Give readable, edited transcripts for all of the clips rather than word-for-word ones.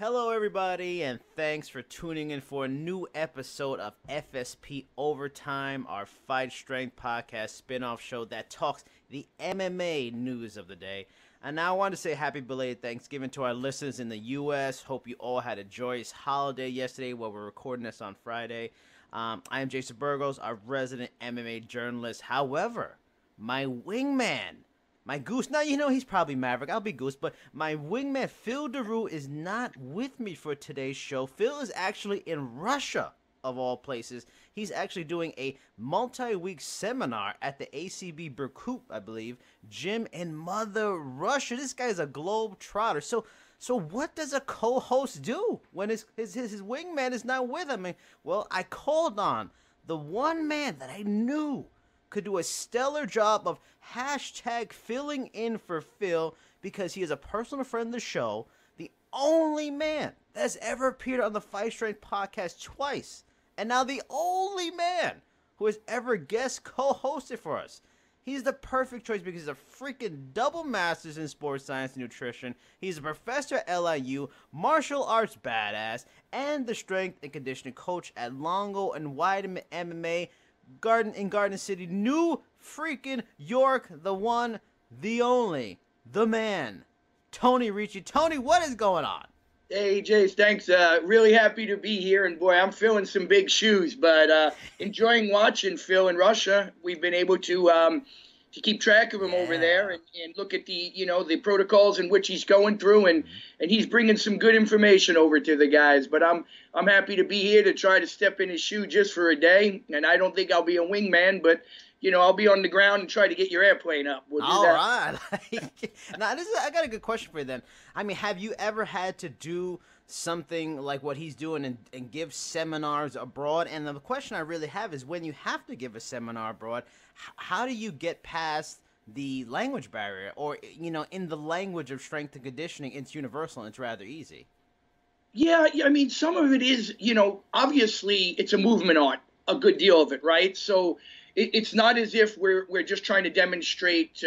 Hello, everybody, and thanks for tuning in for a new episode of FSP Overtime, our Fight Strength podcast spin-off show that talks the MMA news of the day. And now I want to say happy belated Thanksgiving to our listeners in the U.S. Hope you all had a joyous holiday yesterday while we're recording this on Friday. I am Jason Burgos, our resident MMA journalist. However, my wingman, my goose, now you know he's probably Maverick, I'll be Goose, but my wingman Phil Daru is not with me for today's show. Phil is actually in Russia, of all places. He's actually doing a multi-week seminar at the ACB Berkut, I believe, gym in Mother Russia. This guy's a globe trotter. So what does a co-host do when his wingman is not with him? Well, I called on the one man that I knew could do a stellar job of hashtag filling in for Phil because he is a personal friend of the show, the only man that's ever appeared on the Fight Strength podcast twice, and now the only man who has ever guest co-hosted for us. He's the perfect choice because he's a freaking double master's in sports science and nutrition. He's a professor at LIU, martial arts badass, and the strength and conditioning coach at Longo and Weidman MMA, Garden City, New freaking York, the one, the only, the man, Tony Ricci. Tony, what is going on? Hey, Jace, thanks. Really happy to be here. And, boy, I'm filling some big shoes, but enjoying watching Phil in Russia. We've been able to keep track of him over there and look at the protocols in which he's going through. And he's bringing some good information over to the guys. But I'm happy to be here to try to step in his shoe just for a day. And I don't think I'll be a wingman, but I'll be on the ground and try to get your airplane up. We'll do All that. right. Now, I got a good question for you then. I mean, have you ever had to do something like what he's doing and give seminars abroad? And the question I really have is when you have to give a seminar abroad, how do you get past the language barrier? Or, in the language of strength and conditioning, it's universal and it's rather easy. Yeah, I mean, some of it is, obviously it's a movement art, a good deal of it, right? So it's not as if we're just trying to demonstrate,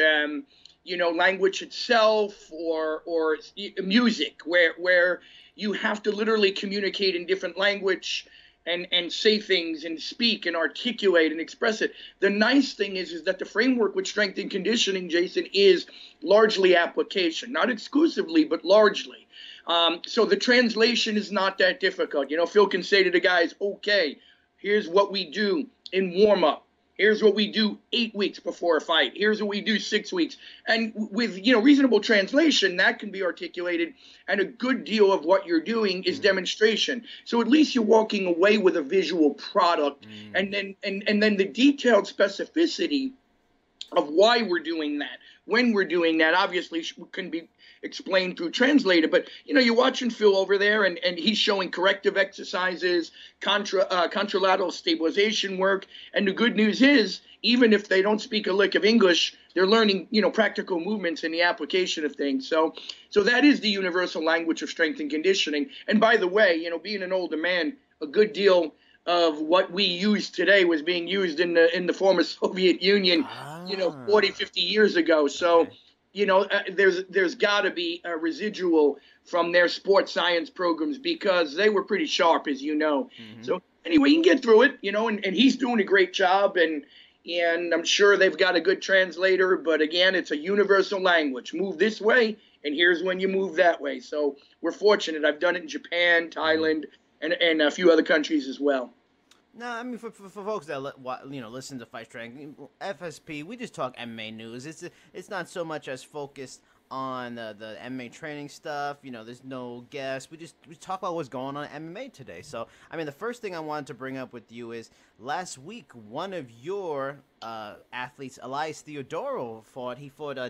language itself or music, where you have to literally communicate in different language and say things and speak and articulate and express it. The nice thing is that the framework with strength and conditioning, Jason, is largely application, not exclusively, but largely. So the translation is not that difficult. Phil can say to the guys, okay, here's what we do in warm-up. Here's what we do 8 weeks before a fight. Here's what we do 6 weeks. And with, reasonable translation, that can be articulated. And a good deal of what you're doing is demonstration. So at least you're walking away with a visual product. And then the detailed specificity of why we're doing that, when we're doing that, obviously can be explained through translator. But, you're watching Phil over there, and he's showing corrective exercises, contralateral stabilization work. And the good news is, even if they don't speak a lick of English, they're learning, practical movements in the application of things. So that is the universal language of strength and conditioning. And by the way, being an older man, a good deal of what we use today was being used in the former Soviet Union, 40, 50 years ago. So, there's got to be a residual from their sports science programs because they were pretty sharp, as you know. So anyway, you can get through it, and he's doing a great job, and I'm sure they've got a good translator. But again, it's a universal language. Move this way, and here's when you move that way. So we're fortunate. I've done it in Japan, Thailand, and a few other countries as well. No, I mean for folks that listen to Fight Strength, FSP, we just talk MMA news. It's not so much as focused on the MMA training stuff. There's no guests. We talk about what's going on in MMA today. So I mean, the first thing I wanted to bring up with you is last week one of your athletes, Elias Theodorou, fought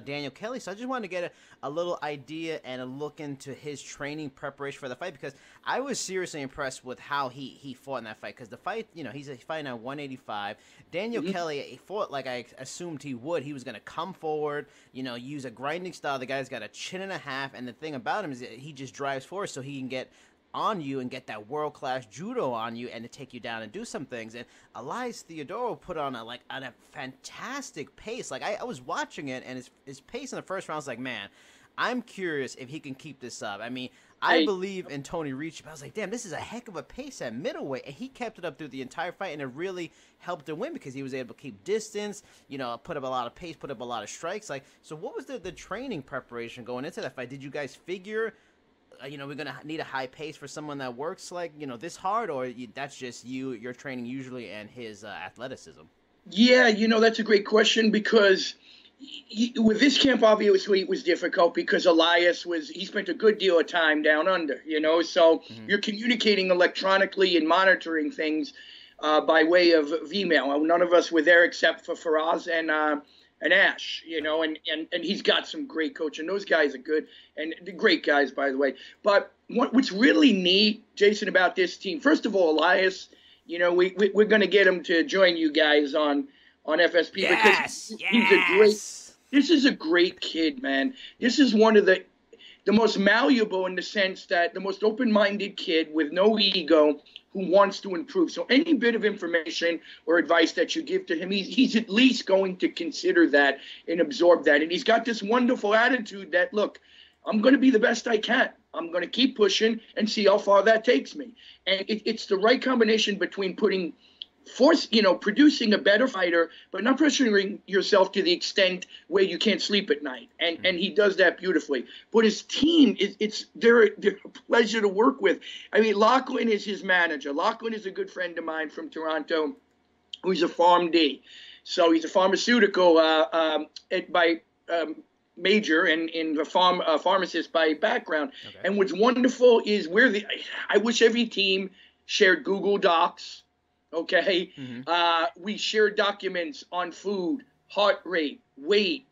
Daniel Kelly. So I just wanted to get a little idea and a look into his training preparation for the fight because I was seriously impressed with how he fought in that fight because the fight, he's fighting at 185. Daniel Kelly, he fought like I assumed he would. He was going to come forward, use a grinding style. The guy's got a chin and a half, and the thing about him is that he just drives forward so he can get on you and get that world-class judo on you and to take you down and do some things. And Elias Theodorou put on a fantastic pace. Like I was watching it, and his pace in the first round was like, man, I'm curious if he can keep this up. I mean, I believe in Tony Ricci, but I was like, damn, this is a heck of a pace at middleweight, and he kept it up through the entire fight, and it really helped him win because he was able to keep distance, put up a lot of pace, put up a lot of strikes. Like, so what was the training preparation going into that fight? Did you guys figure, we're gonna need a high pace for someone that works like this hard, or that's just your training usually and his athleticism? Yeah, that's a great question because with this camp, obviously, it was difficult because Elias he spent a good deal of time down under, so you're communicating electronically and monitoring things by way of email. None of us were there except for Faraz and Ash, and he's got some great coaching. Those guys are good and great guys, by the way. But what's really neat, Jason, about this team, first of all, Elias, we're going to get him to join you guys on FSP because this is a great kid, man. This is one of the most malleable in the sense that the most open-minded kid with no ego who wants to improve. So any bit of information or advice that you give to him, he's at least going to consider that and absorb that. And he's got this wonderful attitude that, look, I'm going to be the best I can. I'm going to keep pushing and see how far that takes me. And it's the right combination between producing a better fighter, but not pressuring yourself to the extent where you can't sleep at night. And he does that beautifully. But his team, they're a pleasure to work with. I mean, Lachlan is his manager. Lachlan is a good friend of mine from Toronto, who's a PharmD. So he's a pharmaceutical major and in the pharmacist by background. Okay. And what's wonderful is I wish every team shared Google Docs. Okay. Mm-hmm. We share documents on food, heart rate, weight.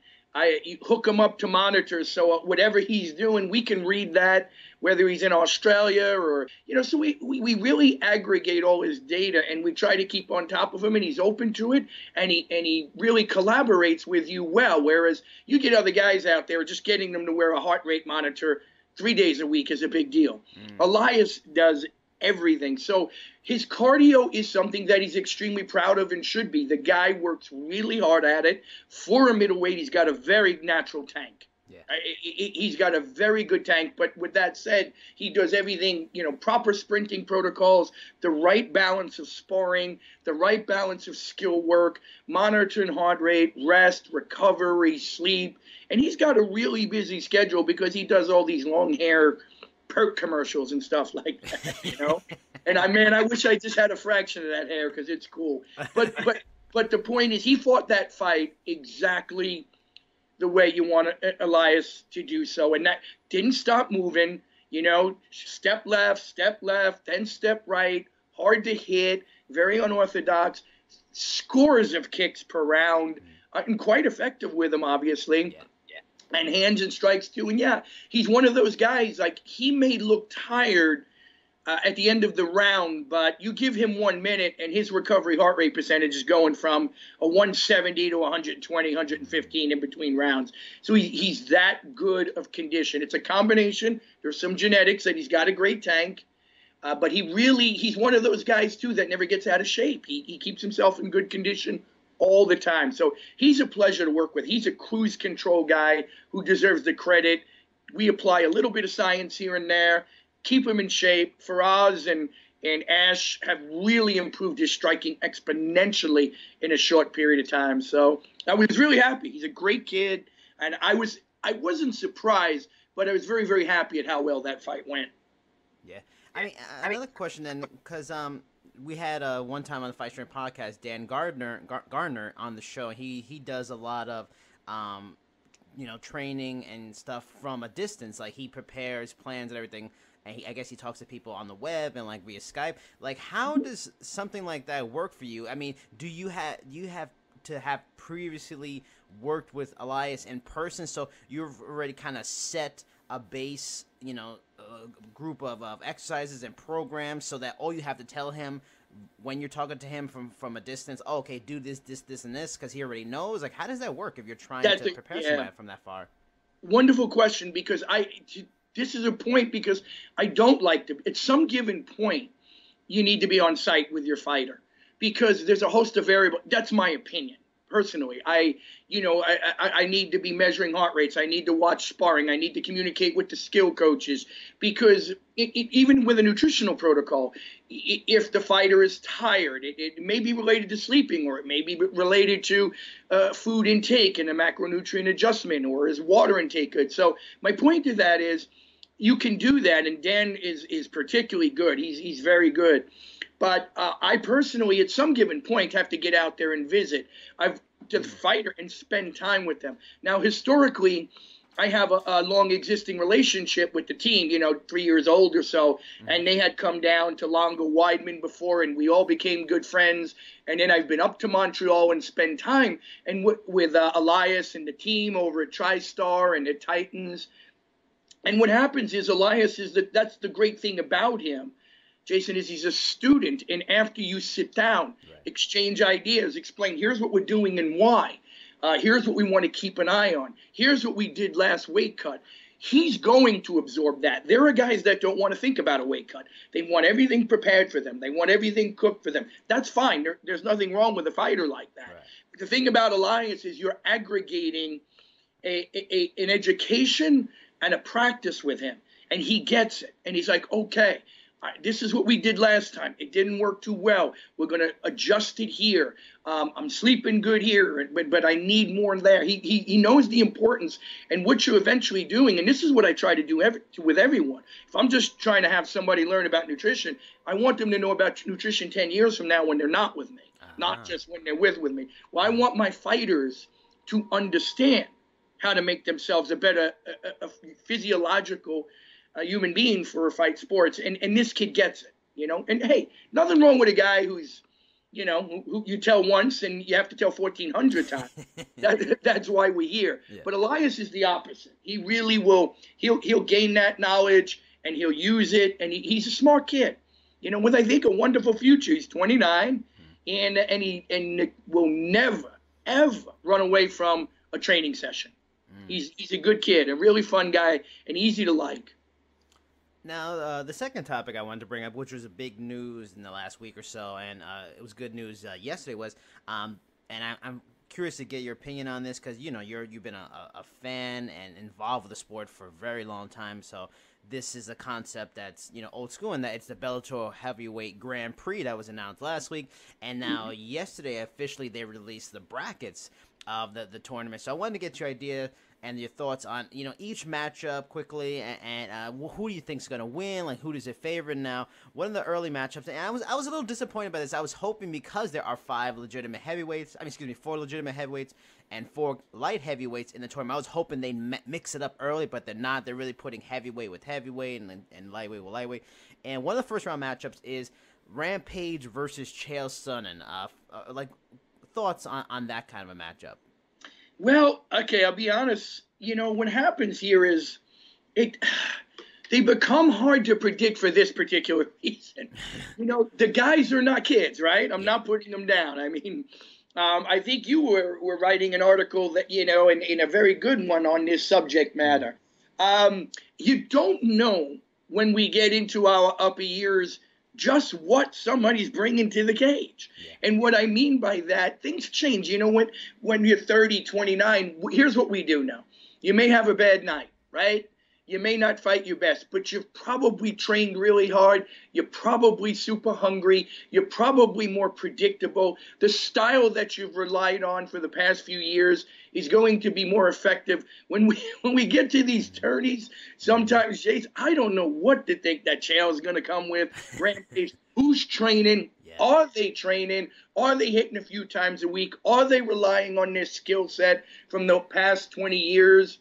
You hook him up to monitors. So whatever he's doing, we can read that, whether he's in Australia or, so we really aggregate all his data and we try to keep on top of him, and he's open to it, and he really collaborates with you well. Whereas you get other guys out there, just getting them to wear a heart rate monitor 3 days a week is a big deal. Elias does everything. So his cardio is something that he's extremely proud of and should be. The guy works really hard at it. For a middleweight, he's got a very natural tank. Yeah. He's got a very good tank. But with that said, he does everything, proper sprinting protocols, the right balance of sparring, the right balance of skill work, monitoring heart rate, rest, recovery, sleep. And he's got a really busy schedule because he does all these long hair perk commercials and stuff like that, And I wish I just had a fraction of that hair because it's cool. But the point is, he fought that fight exactly the way you want Elias to do so, and that didn't stop moving. Step left, then step right, hard to hit, very unorthodox, scores of kicks per round, and quite effective with him, obviously. Yeah. And hands and strikes too. And yeah, he's one of those guys, like, he may look tired at the end of the round, but you give him 1 minute and his recovery heart rate percentage is going from a 170 to 120, 115 in between rounds. So he's that good of condition. It's a combination. There's some genetics that he's got a great tank, but he's one of those guys too that never gets out of shape. He keeps himself in good condition all the time. So he's a pleasure to work with. He's a cruise control guy who deserves the credit. We apply a little bit of science here and there, keep him in shape. Faraz and Ash have really improved his striking exponentially in a short period of time. So I was really happy. He's a great kid. And I wasn't surprised, but I was very, very happy at how well that fight went. Yeah. I mean, another question then, because we had one time on the Fight Strength podcast, Dan Gardner on the show. He does a lot of training and stuff from a distance. Like, he prepares plans and everything, and I guess he talks to people on the web and like via Skype. Like, how does something like that work for you? I mean, do you have to have previously worked with Elias in person, so you've already kind of set a base, group of exercises and programs, so that all you have to tell him when you're talking to him from a distance, okay, do this, and this, because he already knows? Like, how does that work if you're trying to prepare somebody from that far? Wonderful question, because this is a point, because I don't like to, at some given point, you need to be on site with your fighter, because there's a host of variables. That's my opinion, personally. I need to be measuring heart rates. I need to watch sparring. I need to communicate with the skill coaches, because even with a nutritional protocol, if the fighter is tired, it may be related to sleeping, or it may be related to food intake and a macronutrient adjustment, or his water intake good. So my point to that is, you can do that, and Dan is particularly good. He's very good. But I personally, at some given point, have to get out there and visit to the fighter and spend time with them. Now, historically, I have a long existing relationship with the team, 3 years old or so, and they had come down to Longo Weidman before, and we all became good friends. And then I've been up to Montreal and spend time and with Elias and the team over at TriStar and the Titans. And what happens is, Elias that's the great thing about him, Jason, is he's a student. And after you sit down, exchange ideas, explain, here's what we're doing and why. Here's what we want to keep an eye on. Here's what we did last weight cut. He's going to absorb that. There are guys that don't want to think about a weight cut. They want everything prepared for them. They want everything cooked for them. That's fine. There's nothing wrong with a fighter like that. Right. But the thing about Elias is you're aggregating an education and a practice with him, and he gets it. And he's like, okay, this is what we did last time. It didn't work too well. We're going to adjust it here. I'm sleeping good here, but I need more there. He knows the importance and what you're eventually doing. And this is what I try to do with everyone. If I'm just trying to have somebody learn about nutrition, I want them to know about nutrition 10 years from now when they're not with me, not just when they're with me. Well, I want my fighters to understand how to make themselves a better physiological human being for fight sports. And this kid gets it, And, hey, nothing wrong with a guy who's, who you tell once and you have to tell 1,400 times. That's why we're here. Yeah. But Elias is the opposite. He really will. He'll gain that knowledge and he'll use it. And he's a smart kid, with, I think, a wonderful future. He's 29 and he will never, ever run away from a training session. He's a good kid, a really fun guy, and easy to like. Now, the second topic I wanted to bring up, which was a big news in the last week or so, and it was good news yesterday, was, and I'm curious to get your opinion on this, because you've been a fan and involved with the sport for a very long time. So this is a concept that's old school, and that it's the Bellator Heavyweight Grand Prix that was announced last week, and now yesterday officially they released the brackets of the tournament. So I wanted to get your idea and your thoughts on each matchup quickly, and who do you think's going to win? Like, who does it favor now? One of the early matchups, and I was a little disappointed by this. I was hoping, because there are 4 legitimate heavyweights and 4 light heavyweights in the tournament, I was hoping they mix it up early, but they're not. They're really putting heavyweight with heavyweight and lightweight with lightweight. And one of the first round matchups is Rampage versus Chael Sonnen. Thoughts on that kind of a matchup? Well, okay, I'll be honest. What happens here is they become hard to predict for this particular reason. The guys are not kids, right? I'm not putting them down. I mean, I think you were writing an article that, in a very good one on this subject matter. You don't know when we get into our upper years just what somebody's bringing to the cage. Yeah. And what I mean by that, things change. When you're 30, 29, here's what we do now. You may have a bad night, right? You may not fight your best, but you've probably trained really hard. You're probably super hungry. You're probably more predictable. The style that you've relied on for the past few years is going to be more effective. When we get to these tourneys, sometimes, Jace, I don't know what to think that Chael is going to come with. Rampage, who's training? Yeah. Are they training? Are they hitting a few times a week? Are they relying on their skill set from the past 20 years?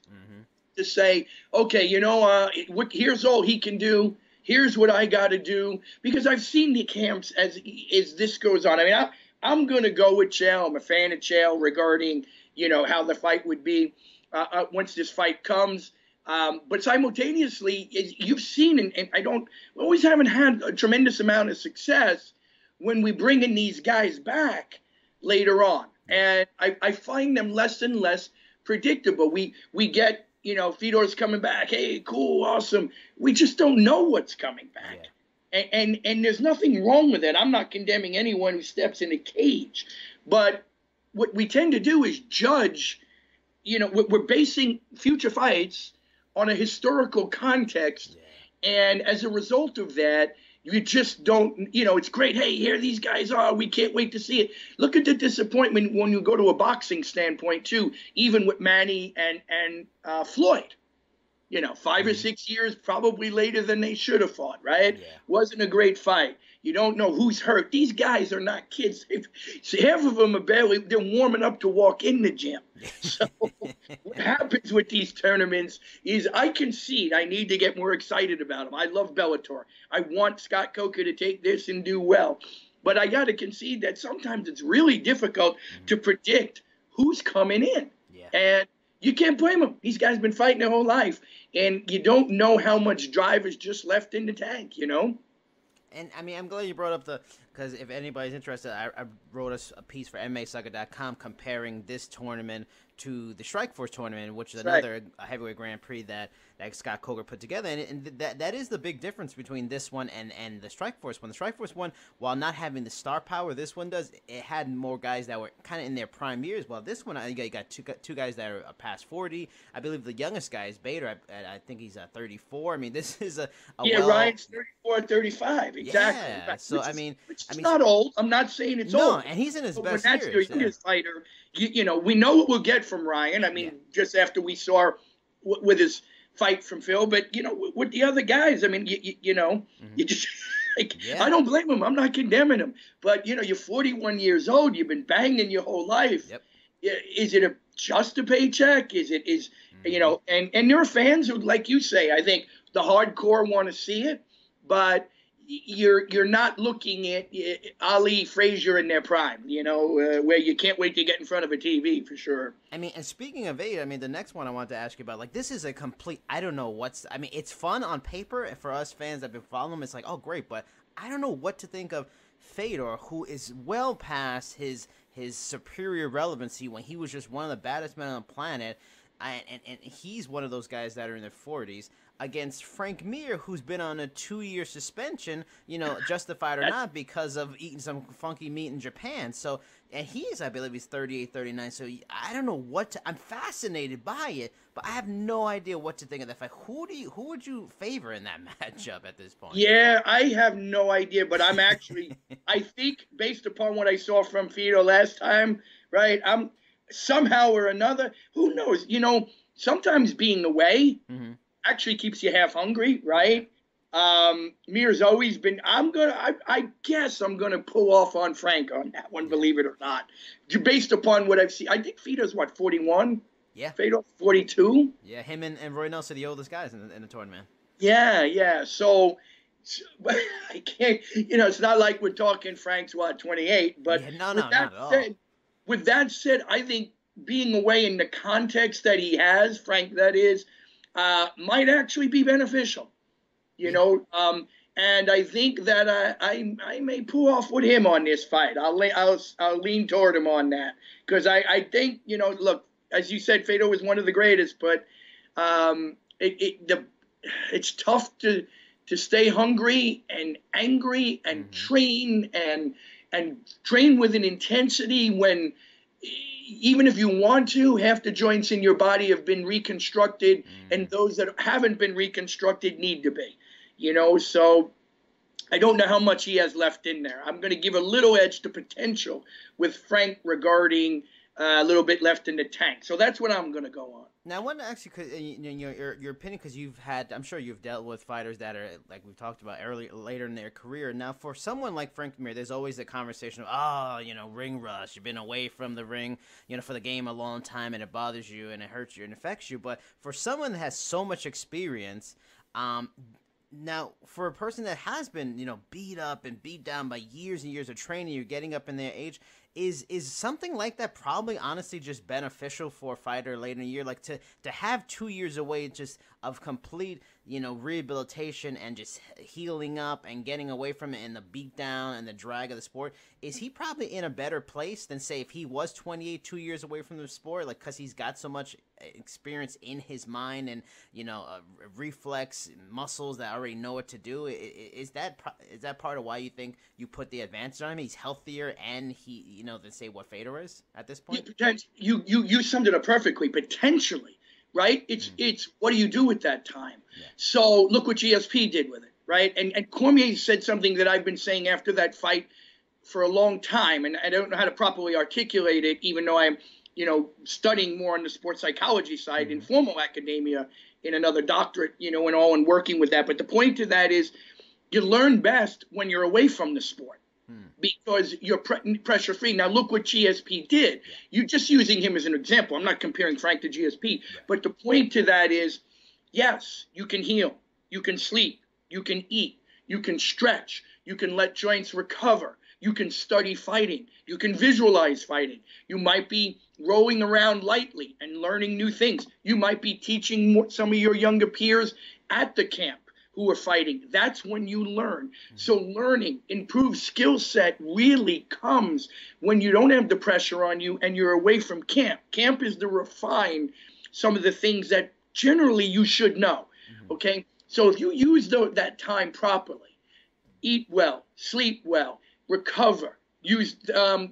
To say, okay, here's all he can do. Here's what I got to do. Because I've seen the camps as this goes on. I mean, I'm going to go with Chael. I'm a fan of Chael regarding, how the fight would be once this fight comes. But simultaneously, you've seen, and always haven't had a tremendous amount of success when we bring in these guys back later on. And I find them less and less predictable. We get, Fedor's coming back. Hey, cool, awesome. We just don't know what's coming back. Yeah. And there's nothing wrong with it. I'm not condemning anyone who steps in a cage. But what we tend to do is judge. We're basing future fights on a historical context, and as a result of that, you just don't. It's great. Hey, here these guys are. We can't wait to see it. Look at the disappointment when you go to a boxing standpoint too. Even with Manny and Floyd. 5 or 6 years probably later than they should have fought, right? Yeah. Wasn't a great fight. You don't know who's hurt. These guys are not kids. Half of them they're warming up to walk in the gym. So what happens with these tournaments is I concede I need to get more excited about them. I love Bellator. I want Scott Coker to take this and do well. But I got to concede that sometimes it's really difficult to predict who's coming in. Yeah. And you can't blame them. These guys been fighting their whole life. And you don't know how much drive is just left in the tank, And, I mean, I'm glad you brought up because if anybody's interested, I wrote a piece for MMAsucker.com comparing this tournament to the Strikeforce tournament, which is another heavyweight Grand Prix that Scott Coker put together. And that is the big difference between this one and the Strikeforce one. The Strikeforce one, while not having the star power this one does, it had more guys that were kind of in their prime years. While this one, you got two guys that are past 40. I believe the youngest guy is Bader. I think he's 34. I mean, this is Ryan's 34, 35. Exactly. Yeah. So, which is not old. I'm not saying it's old. No, and he's in his best years. When that's your youngest fighter, we know what we'll get from Ryan. I mean, just after we saw with his fight from Phil, but with the other guys, I mean, you just I don't blame him. I'm not condemning him, but you're 41 years old. You've been banging your whole life. Yep. Is it just a paycheck? And there are fans who, like you say, I think the hardcore want to see it, but you're not looking at Ali, Frazier in their prime, where you can't wait to get in front of a TV for sure. I mean, and speaking of age, the next one I wanted to ask you about, this is a complete, I don't know it's fun on paper for us fans that have been following him. It's like, oh, great, but I don't know what to think of Fedor, who is well past his superior relevancy when he was just one of the baddest men on the planet. And he's one of those guys that are in their 40s against Frank Mir, who's been on a 2-year suspension, justified or not, because of eating some funky meat in Japan. So, and I believe he's 38, 39. So I don't know I'm fascinated by it, but I have no idea what to think of that fight. Who would you favor in that matchup at this point? Yeah, I have no idea, but I'm actually, I think based upon what I saw from Fedor last time, right, I'm somehow or another, who knows, sometimes being away actually keeps you half hungry, right? Mir's always been, I guess I'm going to pull off on Frank on that one, believe it or not. Based upon what I've seen, I think Fedor's 41? Yeah. Fedor 42? Yeah, him and Roy Nelson are the oldest guys in the tournament. Yeah. So I can't, it's not like we're talking Frank's 28, but not at all. With that said, I think being away in the context that he has, Frank, that is, might actually be beneficial, and I think that I may pull off with him on this fight. I'll lean toward him on that because I think, look, as you said, Fedor was one of the greatest, but it's tough to stay hungry and angry and train and train with an intensity when, even if you want to, half the joints in your body have been reconstructed, and those that haven't been reconstructed need to be, so I don't know how much he has left in there. I'm going to give a little edge to potential with Frank regarding a little bit left in the tank. So that's what I'm going to go on. Now, I want to ask you, your opinion, because I'm sure you've dealt with fighters that are, like we've talked about later in their career. Now, for someone like Frank Mir, there's always a conversation of, ring rust. You've been away from the ring, for the game a long time, and it bothers you, and it hurts you, and affects you. But for someone that has so much experience, now, for a person that has been, beat up and beat down by years and years of training, you're getting up in their age, is something like that probably honestly just beneficial for a fighter later in the year? Like to have 2 years away just of complete, rehabilitation and just healing up and getting away from it and the beat down and the drag of the sport, is he probably in a better place than, say, if he was 28, 2 years away from the sport, like, because he's got so much experience in his mind and, reflex muscles that already know what to do? Is that part of why you think you put the advantage on him? He's healthier and he, than say what Fedor is at this You, point. you summed it up perfectly. Potentially, right? It's what do you do with that time? Yeah. So look what GSP did with it, right? And Cormier said something that I've been saying after that fight for a long time, and I don't know how to properly articulate it, even though I'm, studying more on the sports psychology side in formal academia in another doctorate, and working with that. But the point to that is you learn best when you're away from the sport because you're pressure free. Now look what GSP did. Yeah. You're just using him as an example. I'm not comparing Frank to GSP, but the point to that is, yes, you can heal, you can sleep, you can eat, you can stretch, you can let joints recover. You can study fighting. You can visualize fighting. You might be rolling around lightly and learning new things. You might be teaching some of your younger peers at the camp who are fighting. That's when you learn. So learning, improved skill set really comes when you don't have the pressure on you and you're away from camp. Camp is to refine some of the things that generally you should know, okay? So if you use that time properly, eat well, sleep well, recover, use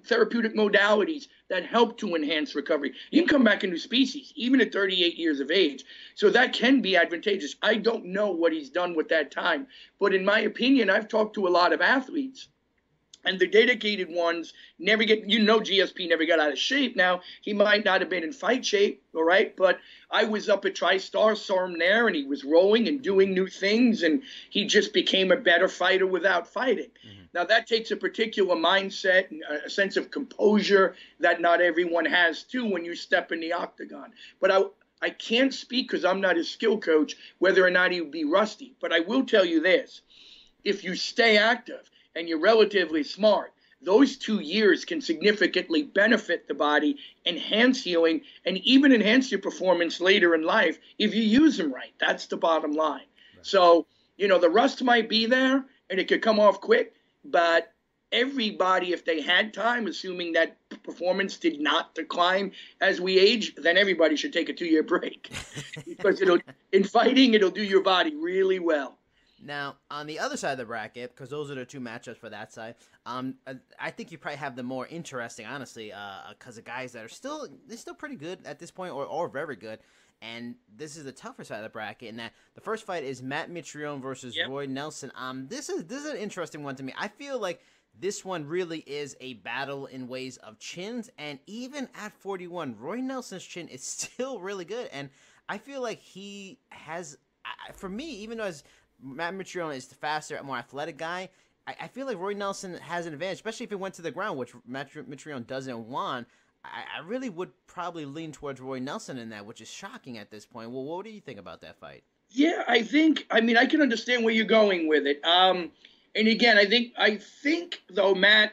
therapeutic modalities that help to enhance recovery. You can come back a new species, even at 38 years of age. So that can be advantageous. I don't know what he's done with that time, but in my opinion, I've talked to a lot of athletes, and the dedicated ones never get, GSP never got out of shape. Now, he might not have been in fight shape, all right? But I was up at TriStar, saw him there, and he was rolling and doing new things, and he just became a better fighter without fighting. Now, that takes a particular mindset and a sense of composure that not everyone has, too, when you step in the octagon. But I can't speak, because I'm not a skill coach, whether or not he would be rusty. But I will tell you this. If you stay active, and you're relatively smart, those 2 years can significantly benefit the body, enhance healing, and even enhance your performance later in life if you use them right. That's the bottom line. Right. So, the rust might be there, and it could come off quick, but everybody, if they had time, assuming that performance did not decline as we age, then everybody should take a 2-year break because in fighting, it'll do your body really well. Now, on the other side of the bracket, because those are the two matchups for that side, I think you probably have the more interesting, honestly, because the guys that are they're still pretty good at this point, or very good. And this is the tougher side of the bracket, and that the first fight is Matt Mitrione versus Roy Nelson. This is an interesting one to me. I feel like this one really is a battle in ways of chins, and even at 41, Roy Nelson's chin is still really good, and I feel like he has, for me, even though as Matt Mitrione is the faster, more athletic guy, I feel like Roy Nelson has an advantage, especially if it went to the ground, which Matt Mitrione doesn't want. I really would probably lean towards Roy Nelson in that, which is shocking at this point. Well, what do you think about that fight? Yeah, I can understand where you're going with it. And again, I think though, Matt,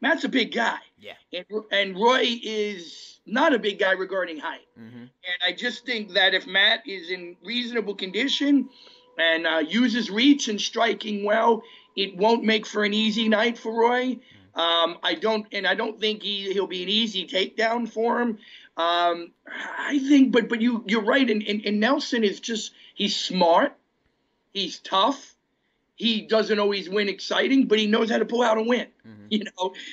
Matt's a big guy. Yeah. And Roy is not a big guy regarding height. And I just think that if Matt is in reasonable condition and uses reach and striking well, it won't make for an easy night for Roy. I don't think he'll be an easy takedown for him. I think, but you're right. And Nelson is he's smart. He's tough. He doesn't always win exciting, but he knows how to pull out a win,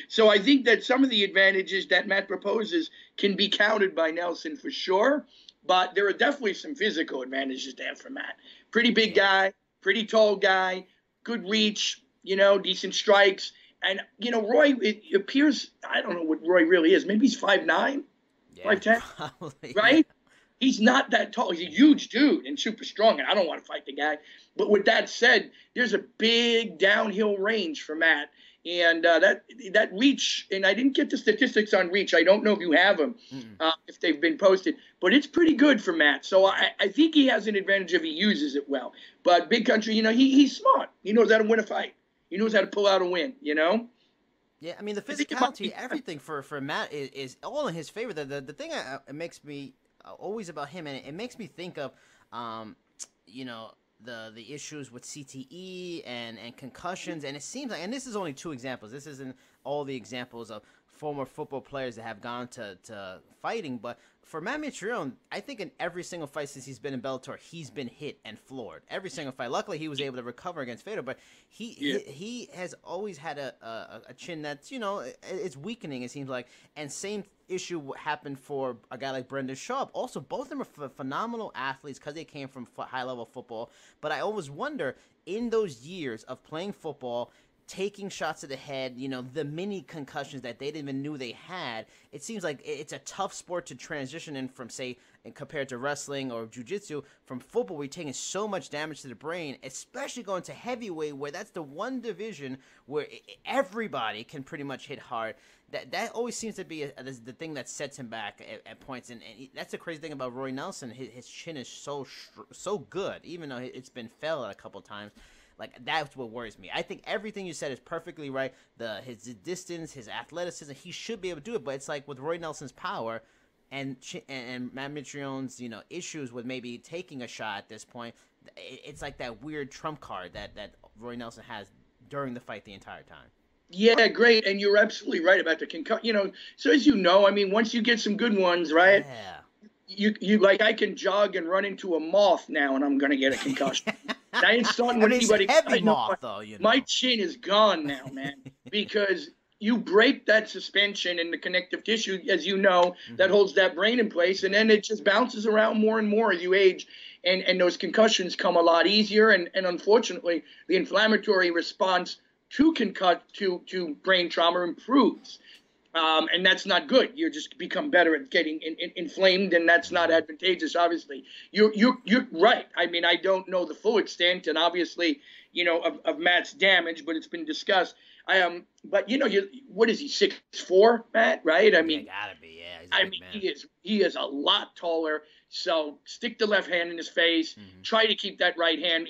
So I think that some of the advantages that Matt proposes can be countered by Nelson for sure, but there are definitely some physical advantages there for Matt. Pretty big guy, pretty tall guy, good reach, decent strikes. And, Roy, it appears, I don't know what Roy really is. Maybe he's 5'9", 5'10", probably, right? Yeah. He's not that tall. He's a huge dude and super strong, and I don't want to fight the guy. But with that said, there's a big downhill range for Matt. And that reach, and I didn't get the statistics on reach. I don't know if you have them, if they've been posted. But it's pretty good for Matt. So I think he has an advantage if he uses it well. But Big Country, he's smart. He knows how to win a fight. He knows how to pull out a win, Yeah, I mean, the physicality, everything for Matt is all in his favor. The thing it makes me always about him, and it makes me think of, the issues with CTE and concussions, and it seems like, and this is only two examples. This isn't all the examples of former football players that have gone to fighting, but for Matt Mitrione, I think in every single fight since he's been in Bellator, he's been hit and floored. Every single fight. Luckily, he was able to recover against Fedor, but he has always had a chin that's, it's weakening, it seems like. And same issue happened for a guy like Brendan Schaub. Also, both of them are phenomenal athletes because they came from high-level football. But I always wonder, in those years of playing football, taking shots to the head, the mini concussions that they didn't even knew they had, it seems like it's a tough sport to transition in from, say, compared to wrestling or jiu-jitsu, from football where you're taking so much damage to the brain, especially going to heavyweight where that's the one division where everybody can pretty much hit hard. That always seems to be the thing that sets him back at points, and that's the crazy thing about Roy Nelson. His chin is so good, even though it's been fell a couple times. Like, that's what worries me. I think everything you said is perfectly right. His distance, his athleticism, he should be able to do it. But it's like with Roy Nelson's power and Matt Mitrione's, issues with maybe taking a shot at this point, it's like that weird trump card that Roy Nelson has during the fight the entire time. Yeah, great. And you're absolutely right about the concussion. So as you know, I mean, once you get some good ones, right? Yeah. You like, I can jog and run into a moth now and I'm going to get a concussion. I ain't starting with anybody. Heavy moth, though, My chin is gone now, man, because you break that suspension in the connective tissue, as you know, that holds that brain in place, and then it just bounces around more and more as you age, and those concussions come a lot easier, and unfortunately, the inflammatory response to brain trauma improves. And that's not good. You just become better at getting inflamed, and that's not advantageous. Obviously, you're right. I mean, I don't know the full extent, and obviously, of Matt's damage, but it's been discussed. But what is he, 6'4", Matt? Right? I mean, gotta be. Yeah. He is a lot taller. So stick the left hand in his face. Try to keep that right hand.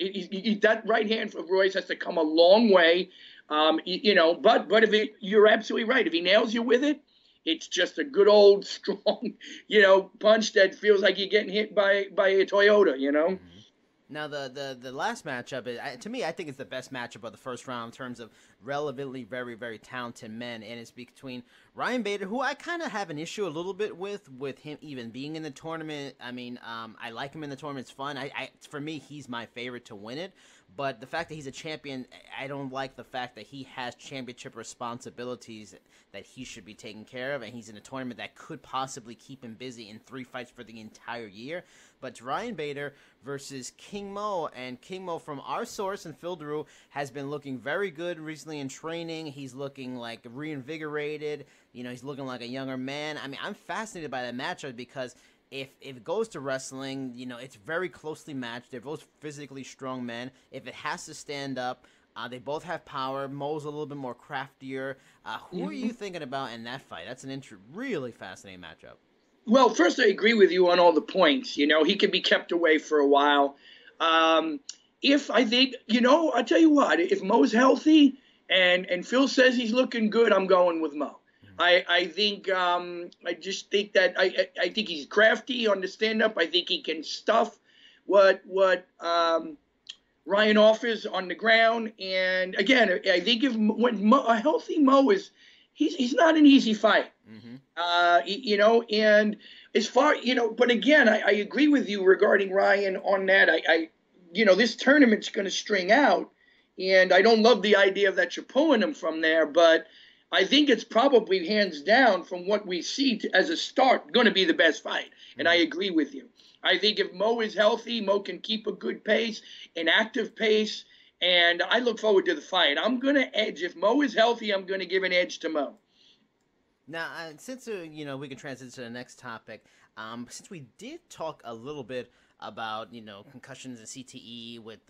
That right hand for Royce has to come a long way. But if you're absolutely right. If he nails you with it, it's just a good old strong, punch that feels like you're getting hit by a Toyota, Now, the last matchup, to me, I think it's the best matchup of the first round in terms of relevantly very, very talented men, and it's between Ryan Bader, who I kind of have an issue a little bit with him even being in the tournament. I mean, I like him in the tournament. It's fun. For me, he's my favorite to win it. But the fact that he's a champion, I don't like the fact that he has championship responsibilities that he should be taking care of, and he's in a tournament that could possibly keep him busy in 3 fights for the entire year. But it's Ryan Bader versus King Mo, and King Mo, from our source, and Phil Daru, has been looking very good recently in training. He's looking like reinvigorated. He's looking like a younger man. I mean, I'm fascinated by that matchup because if it goes to wrestling, it's very closely matched. They're both physically strong men. If it has to stand up, they both have power. Mo's a little bit more craftier. Who are you thinking about in that fight? That's an really fascinating matchup. Well, first, I agree with you on all the points. He can be kept away for a while. If I think, I'll tell you what, if Mo's healthy and Phil says he's looking good, I'm going with Mo. I think I just think that I think he's crafty on the stand-up. I think he can stuff what Ryan offers on the ground. And again, I think when a healthy Mo is, he's not an easy fight. And as far, but again, I agree with you regarding Ryan on that. This tournament's going to string out, and I don't love the idea that you're pulling him from there, but I think it's probably hands down from what we see as a start going to be the best fight. And I agree with you. I think if Mo is healthy, Mo can keep a good pace, an active pace, and I look forward to the fight. I'm going to edge. If Mo is healthy, I'm going to give an edge to Mo. Now, since, we can transition to the next topic, since we did talk a little bit about, concussions and CTE with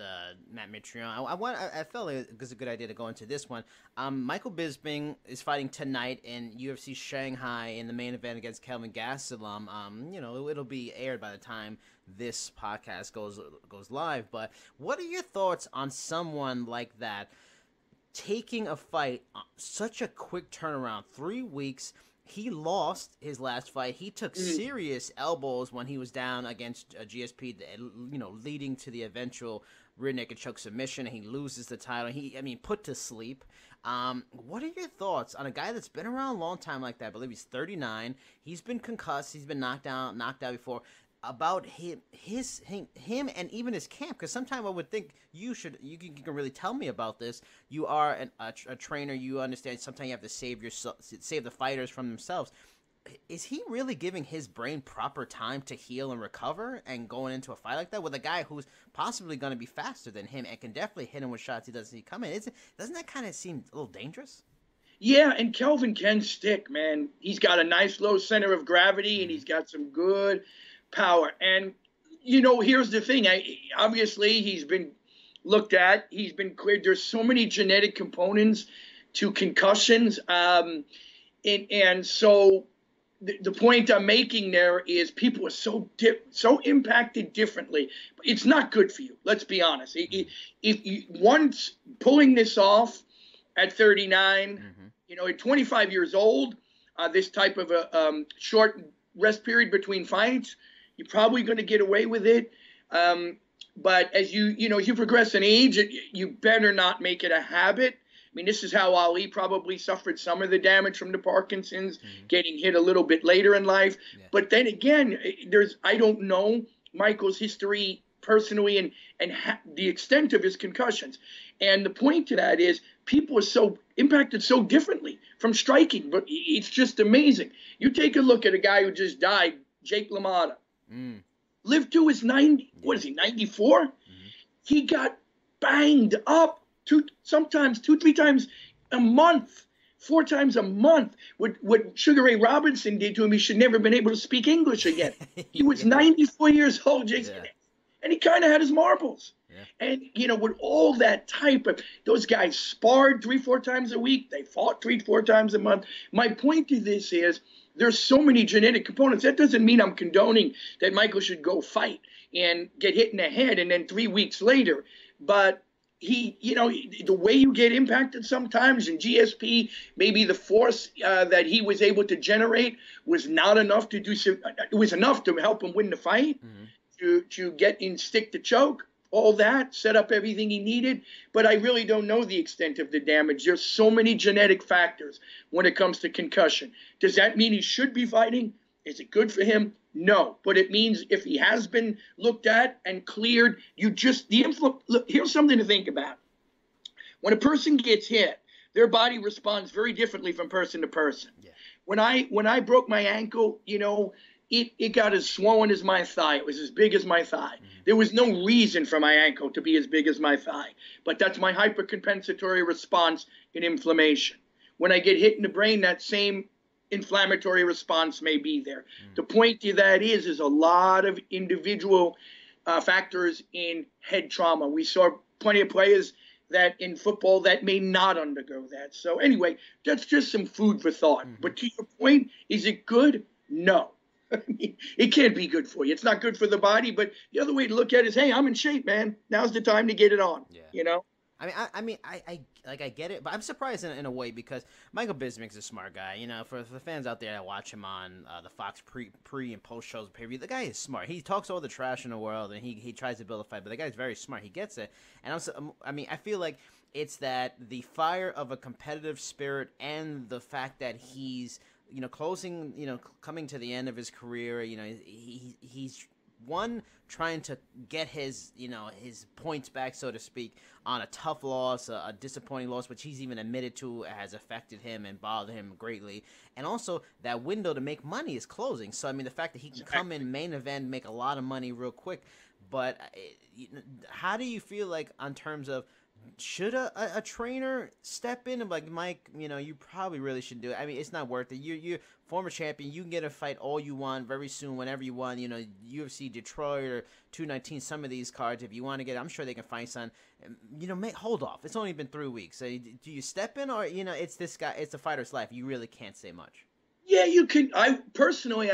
Matt Mitrione, I felt like it was a good idea to go into this one. Michael Bisping is fighting tonight in UFC Shanghai in the main event against Kelvin Gastelum. It'll be aired by the time this podcast goes live, but what are your thoughts on someone like that taking a fight, such a quick turnaround, 3 weeks? He lost his last fight. He took serious elbows when he was down against GSP, leading to the eventual rear naked choke submission, and he loses the title. Put to sleep. What are your thoughts on a guy that's been around a long time like that? I believe he's 39. He's been concussed. He's been knocked out before. About him and even his camp, because sometimes I would think you can really tell me about this. You are a trainer. You understand sometimes you have to save the fighters from themselves. Is he really giving his brain proper time to heal and recover and going into a fight like that with a guy who's possibly going to be faster than him and can definitely hit him with shots he doesn't see coming? Doesn't that kind of seem a little dangerous? Yeah, and Kelvin can stick, man. He's got a nice low center of gravity, and he's got some good power. And, here's the thing. Obviously, he's been looked at. He's been cleared. There's so many genetic components to concussions. And so the point I'm making there is people are so impacted differently. It's not good for you. Let's be honest. If you once pulling this off at 39, at 25 years old, this type of a short rest period between fights, you're probably going to get away with it. But as you progress in age, you better not make it a habit. This is how Ali probably suffered some of the damage from the Parkinson's, getting hit a little bit later in life. Yeah. But then again, I don't know Michael's history personally and the extent of his concussions. And the point to that is people are so impacted so differently from striking. But it's just amazing. You take a look at a guy who just died, Jake LaMotta. Lived to his 90, what is he, 94? He got banged up. Sometimes 2-3 times a month, 4 times a month. What Sugar Ray Robinson did to him, he should never have been able to speak English again. He was 94 years old, Jason, and he kind of had his marbles. Yeah. And, with all that type of, those guys sparred 3-4 times a week. They fought 3-4 times a month. My point to this is there's so many genetic components. That doesn't mean I'm condoning that Michael should go fight and get hit in the head and then 3 weeks later. But he, the way you get impacted sometimes in GSP, maybe the force that he was able to generate was not enough to do so. It was enough to help him win the fight, to get in stick to choke, all that, set up everything he needed. But I really don't know the extent of the damage. There's so many genetic factors when it comes to concussion. Does that mean he should be fighting? Is it good for him? No, but it means if he has been looked at and cleared, here's something to think about. When a person gets hit, their body responds very differently from person to person. Yeah. When I broke my ankle, it got as swollen as my thigh. It was as big as my thigh. There was no reason for my ankle to be as big as my thigh, but that's my hypercompensatory response in inflammation. When I get hit in the brain, that same inflammatory response may be there. The point to that is a lot of individual factors in head trauma. We saw plenty of players that in football that may not undergo that. So anyway, that's just some food for thought. But to your point, is it good? No. It can't be good for you. It's not good for the body, but the other way to look at it is, hey, I'm in shape, man. Now's the time to get it on. Yeah. I get it, but I'm surprised in a way because Michael Bisping's a smart guy. For the fans out there that watch him on the Fox pre and post shows, pay-per-view, the guy is smart. He talks all the trash in the world, and he tries to build a fight, but the guy's very smart. He gets it, and I feel like it's that the fire of a competitive spirit and the fact that he's coming to the end of his career. He's trying to get his points back, so to speak, on a tough loss, a disappointing loss, which he's even admitted to has affected him and bothered him greatly. And also, that window to make money is closing. So, the fact that he can come in main event, make a lot of money real quick. But how do you feel like on terms of, should a trainer step in and be like, Mike, you probably really should do it? It's not worth it. You're former champion. You can get a fight all you want very soon, whenever you want. UFC Detroit or 219, some of these cards, if you want to get, I'm sure they can find some. Hold off. It's only been 3 weeks. So do you step in, or it's this guy? It's a fighter's life. You really can't say much. Yeah, you can. I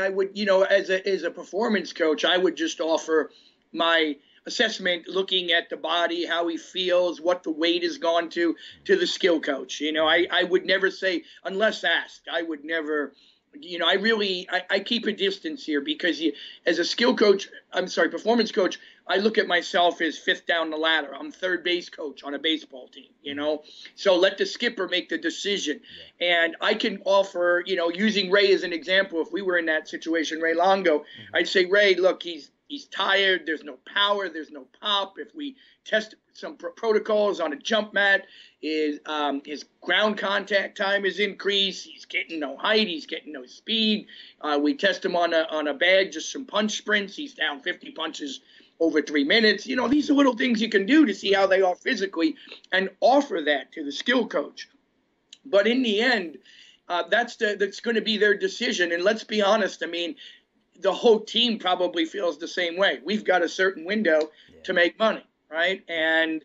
would, as a performance coach, I would just offer my assessment, looking at the body, how he feels, what the weight has gone to the skill coach. I would never say, unless asked, I would never I keep a distance here because as a performance coach, I look at myself as fifth down the ladder. I'm third base coach on a baseball team, So let the skipper make the decision. Yeah. And I can offer, using Ray as an example, if we were in that situation, Ray Longo, I'd say, Ray, look, he's tired. There's no power. There's no pop. If we test some protocols on a jump mat, his ground contact time is increased. He's getting no height. He's getting no speed. We test him on a bag, just some punch sprints. He's down 50 punches over 3 minutes. These are little things you can do to see how they are physically and offer that to the skill coach. But in the end, that's going to be their decision. And let's be honest. I mean, the whole team probably feels the same way. We've got a certain window to make money, right? And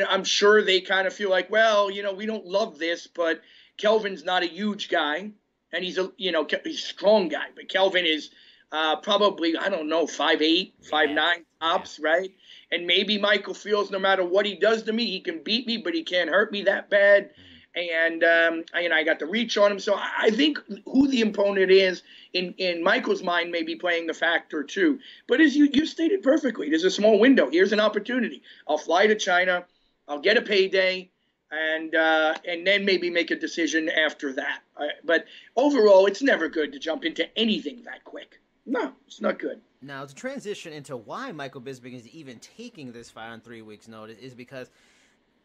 I'm sure they kind of feel like, well, we don't love this, but Kelvin's not a huge guy, and he's he's a strong guy. But Kelvin is probably, I don't know, 5'8", 5'9", tops, right? And maybe Michael feels no matter what he does to me, he can beat me, but he can't hurt me that bad. And I got the reach on him. So I think who the opponent is in Michael's mind may be playing the factor too. But as you stated perfectly, there's a small window. Here's an opportunity. I'll fly to China. I'll get a payday, and then maybe make a decision after that. But overall, it's never good to jump into anything that quick. No, it's not good. Now, to transition into why Michael Bisping is even taking this fight on 3 weeks' notice is because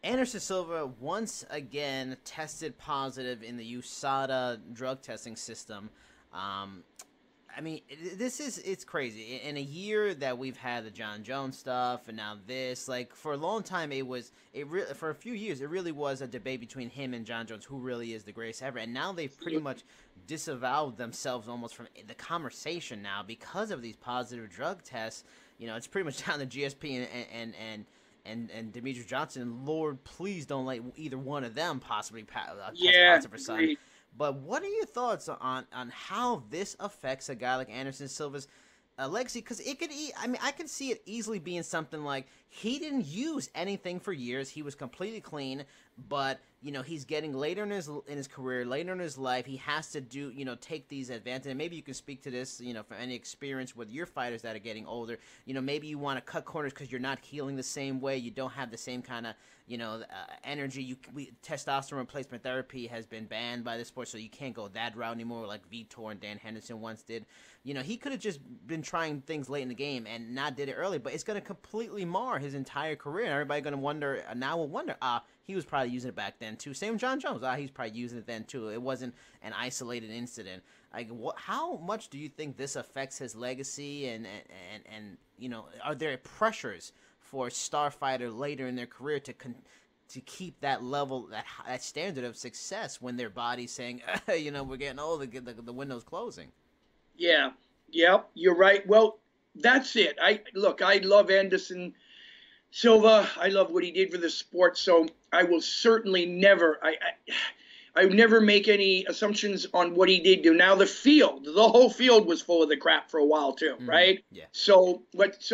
Anderson Silva once again tested positive in the USADA drug testing system. I mean, it's crazy. In a year that we've had the John Jones stuff and now this, like for a long time, for a few years, it really was a debate between him and John Jones, who really is the greatest ever. And now they've pretty much disavowed themselves almost from the conversation now because of these positive drug tests. It's pretty much down to GSP and Demetrius Johnson. Lord, please don't let either one of them possibly test positive for something. But what are your thoughts on how this affects a guy like Anderson Silva's legacy? Because I can see it easily being something like he didn't use anything for years. He was completely clean, but he's getting later in his career, later in his life. He has to do take these advantages. And maybe you can speak to this from any experience with your fighters that are getting older. Maybe you want to cut corners because you're not healing the same way. You don't have the same kind of energy. Testosterone replacement therapy has been banned by the sport, so you can't go that route anymore like Vitor and Dan Henderson once did. He could have just been trying things late in the game and not did it early, but it's going to completely mar his entire career. And everybody going to wonder, he was probably using it back then too. Same with John Jones. He's probably using it then too. It wasn't an isolated incident. Like, how much do you think this affects his legacy? And are there pressures for a star fighter later in their career to keep that level, that standard of success when their body's saying, we're getting old, the window's closing? Yeah, you're right. Well, that's it. I love Anderson Silva. I love what he did for the sport. So I will certainly never, I would never make any assumptions on what he did do. Now the whole field was full of the crap for a while too, right? Yeah. So let's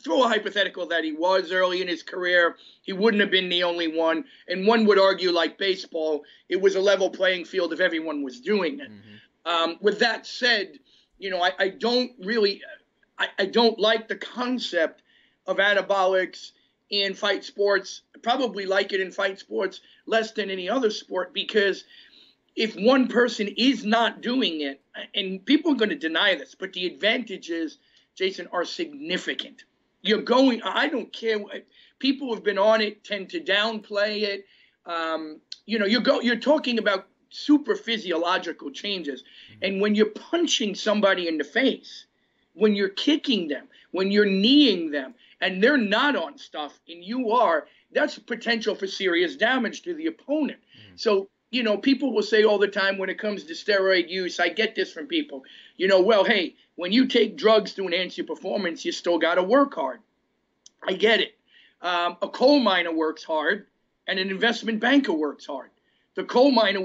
throw a hypothetical that he was early in his career. He wouldn't have been the only one. And one would argue, like baseball, it was a level playing field if everyone was doing it. With that said, I don't like the concept of anabolics in fight sports. I probably like it in fight sports less than any other sport, because if one person is not doing it, and people are going to deny this, but the advantages, Jason, are significant. I don't care. People who have been on it tend to downplay it. You're talking about super physiological changes. And when you're punching somebody in the face, when you're kicking them, when you're kneeing them, and they're not on stuff and you are, that's potential for serious damage to the opponent. So, people will say all the time when it comes to steroid use, I get this from people, well, hey, when you take drugs to enhance your performance, you still got to work hard. I get it. A coal miner works hard and an investment banker works hard. The coal miner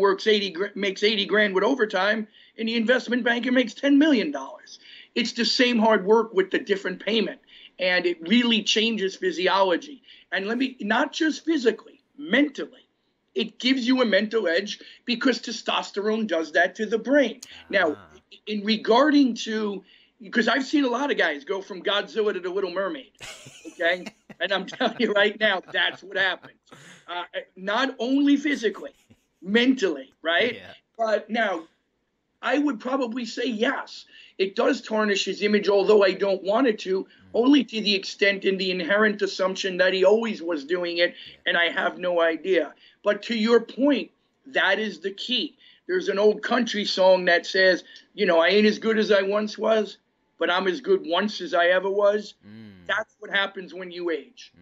makes 80 grand with overtime, and the investment banker makes $10 million. It's the same hard work with the different payment, and it really changes physiology. And not just physically, mentally. it gives you a mental edge because testosterone does that to the brain. Now, in regarding to, because I've seen a lot of guys go from Godzilla to the Little Mermaid, okay? And I'm telling you right now, that's what happens. Not only physically, mentally, right? Yeah. But now, I would probably say yes. It does tarnish his image, although I don't want it to, only to the extent in the inherent assumption that he always was doing it, and I have no idea. But to your point, that is the key. There's an old country song that says, I ain't as good as I once was, but I'm as good once as I ever was. That's what happens when you age.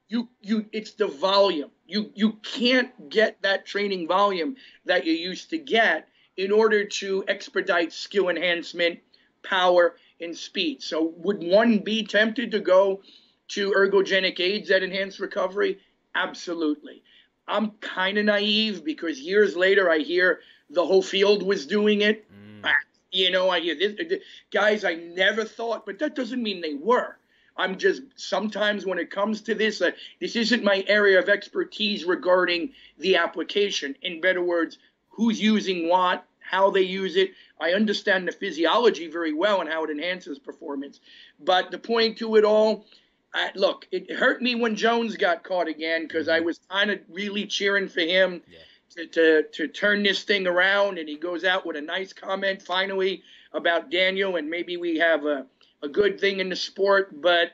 It's the volume. You can't get that training volume that you used to get in order to expedite skill enhancement, power, and speed. So would one be tempted to go to ergogenic aids that enhance recovery? Absolutely. I'm kind of naive because years later I hear the whole field was doing it. I hear this, guys I never thought, but that doesn't mean they were. I'm just, sometimes when it comes to this, this isn't my area of expertise regarding the application. In better words, who's using what, how they use it. I understand the physiology very well and how it enhances performance. But the point to it all, look, it hurt me when Jones got caught again because I was kind of really cheering for him to turn this thing around. And he goes out with a nice comment finally about Daniel, and maybe we have a good thing in the sport. But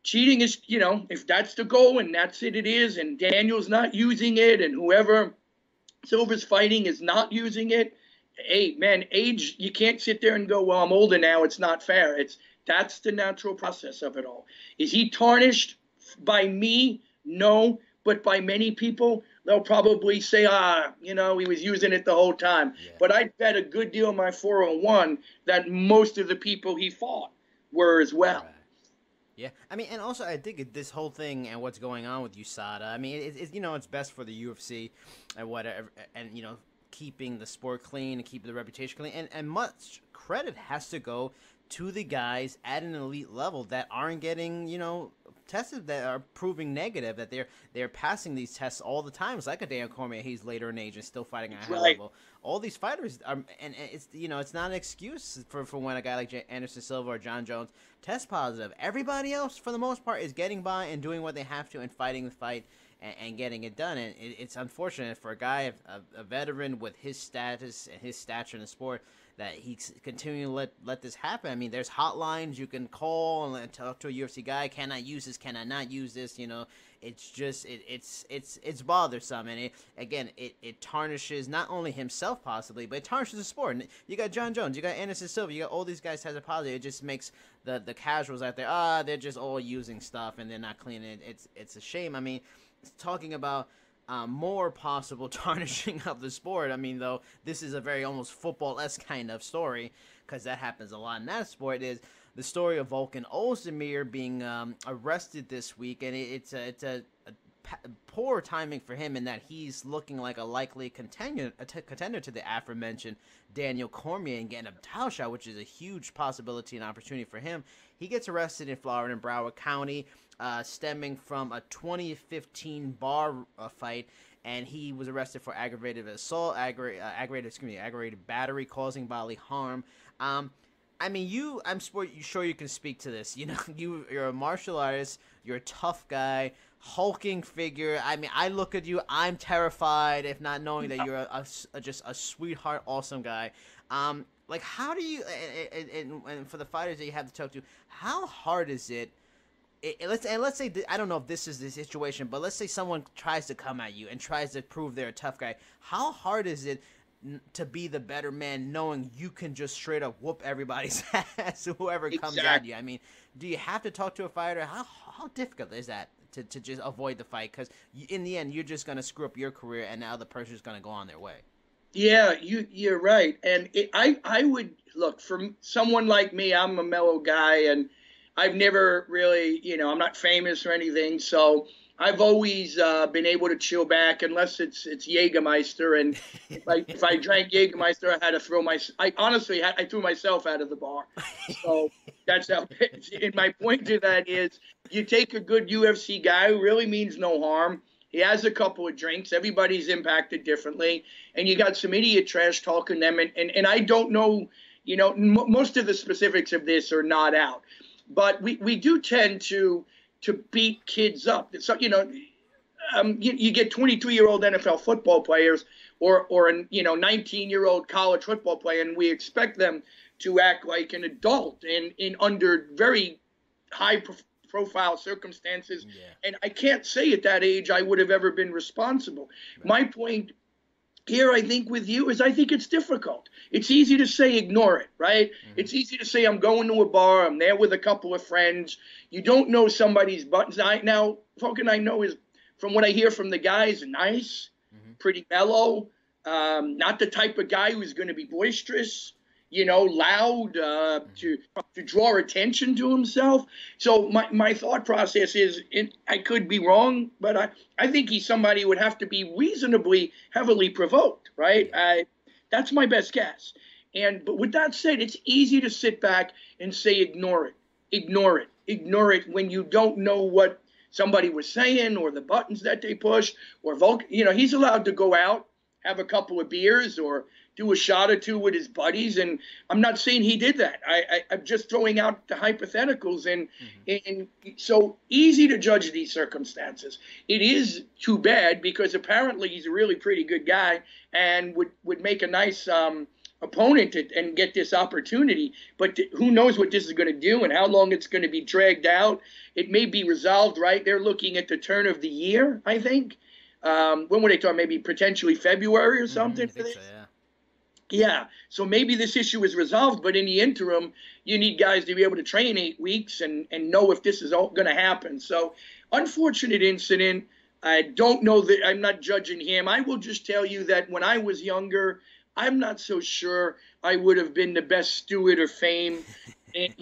cheating is, if that's the goal and that's it is, and Daniel's not using it, and whoever Silva's fighting is not using it, hey, man, age, you can't sit there and go, well, I'm older now, it's not fair. That's the natural process of it all. Is he tarnished by me? No, but by many people, they'll probably say, he was using it the whole time. Yeah. But I bet a good deal of my 401 that most of the people he fought were as well. Right. Yeah, I mean, and also I think this whole thing and what's going on with USADA, I mean, it's best for the UFC and whatever, and, keeping the sport clean and keeping the reputation clean, and much credit has to go to the guys at an elite level that aren't getting, tested, that are proving negative, that they're passing these tests all the time. It's like a Daniel Cormier, he's later in age and still fighting at a high level. All these fighters are, and it's it's not an excuse for when a guy like Anderson Silva or John Jones test positive. Everybody else, for the most part, is getting by and doing what they have to and fighting the fight and getting it done. And it's unfortunate for a guy, a veteran with his status and his stature in the sport, that he's continuing to let this happen. I mean, there's hotlines you can call and talk to a UFC guy. Can I use this? Can I not use this? It's just it's bothersome, and it tarnishes not only himself possibly, but it tarnishes the sport. And you got John Jones, you got Anderson Silva, you got all these guys tested positive. It just makes the casuals out there, they're just all using stuff and they're not cleaning it. It's a shame. I mean, talking about more possible tarnishing of the sport. I mean, though, this is a very almost football-esque kind of story, because that happens a lot in that sport, is the story of Volkan Oezdemir being arrested this week, and it's a poor timing for him in that he's looking like a likely contender to the aforementioned Daniel Cormier and getting a title shot, which is a huge possibility and opportunity for him. He gets arrested in Florida in Broward County, stemming from a 2015 bar fight, and he was arrested for aggravated assault, aggravated battery causing bodily harm. I mean, I'm sure you can speak to this. You're a martial artist, you're a tough guy, hulking figure. I mean, I look at you, I'm terrified, if not knowing that you're just a sweetheart, awesome guy. Like, how do you, and for the fighters that you have to talk to, how hard is it? Let's say, I don't know if this is the situation, but let's say someone tries to come at you and tries to prove they're a tough guy. How hard is it to be the better man, knowing you can just straight up whoop everybody's ass, whoever comes at you? I mean, do you have to talk to a fighter? How difficult is that to just avoid the fight? Because in the end, you're just going to screw up your career, and the other person's going to go on their way. Yeah, you're right. And I would, look, for someone like me, I'm a mellow guy, and I've never really, I'm not famous or anything, so I've always been able to chill back, unless it's Jägermeister. And if I drank Jägermeister, I had to throw I threw myself out of the bar. So that's how. And my point to that is, you take a good UFC guy who really means no harm, He has a couple of drinks. Everybody's impacted differently. And you got some idiot trash talking them. And I don't know, most of the specifics of this are not out. But we do tend to beat kids up. So, you get 23-year-old NFL football players or 19-year-old college football player, and we expect them to act like an adult in under very high profile circumstances. Yeah. And I can't say at that age I would have ever been responsible. Right. My point here, I think, with you is I think it's difficult. It's easy to say ignore it, right? Mm-hmm. It's easy to say I'm going to a bar, I'm there with a couple of friends. You don't know somebody's buttons. Now, Volkan, I know is, from what I hear from the guys, nice, pretty mellow, not the type of guy who's going to be boisterous, loud, to draw attention to himself. So my thought process is, I could be wrong, but I think he's somebody who would have to be reasonably heavily provoked, right? That's my best guess. But with that said, it's easy to sit back and say, ignore it when you don't know what somebody was saying or the buttons that they push, or he's allowed to go out, have a couple of beers, or do a shot or two with his buddies. And I'm not saying he did that. I'm just throwing out the hypotheticals. And so easy to judge these circumstances. It is too bad because apparently he's a really pretty good guy and would make a nice opponent and get this opportunity. But who knows what this is going to do and how long it's going to be dragged out. It may be resolved, right? They're looking at the turn of the year, I think. When were they talking? Maybe potentially February or something for this? So, yeah. Yeah, so maybe this issue is resolved, but in the interim, you need guys to be able to train 8 weeks and know if this is all going to happen. So, unfortunate incident. I don't know that I'm not judging him. I will just tell you that when I was younger, I'm not so sure I would have been the best steward of fame, and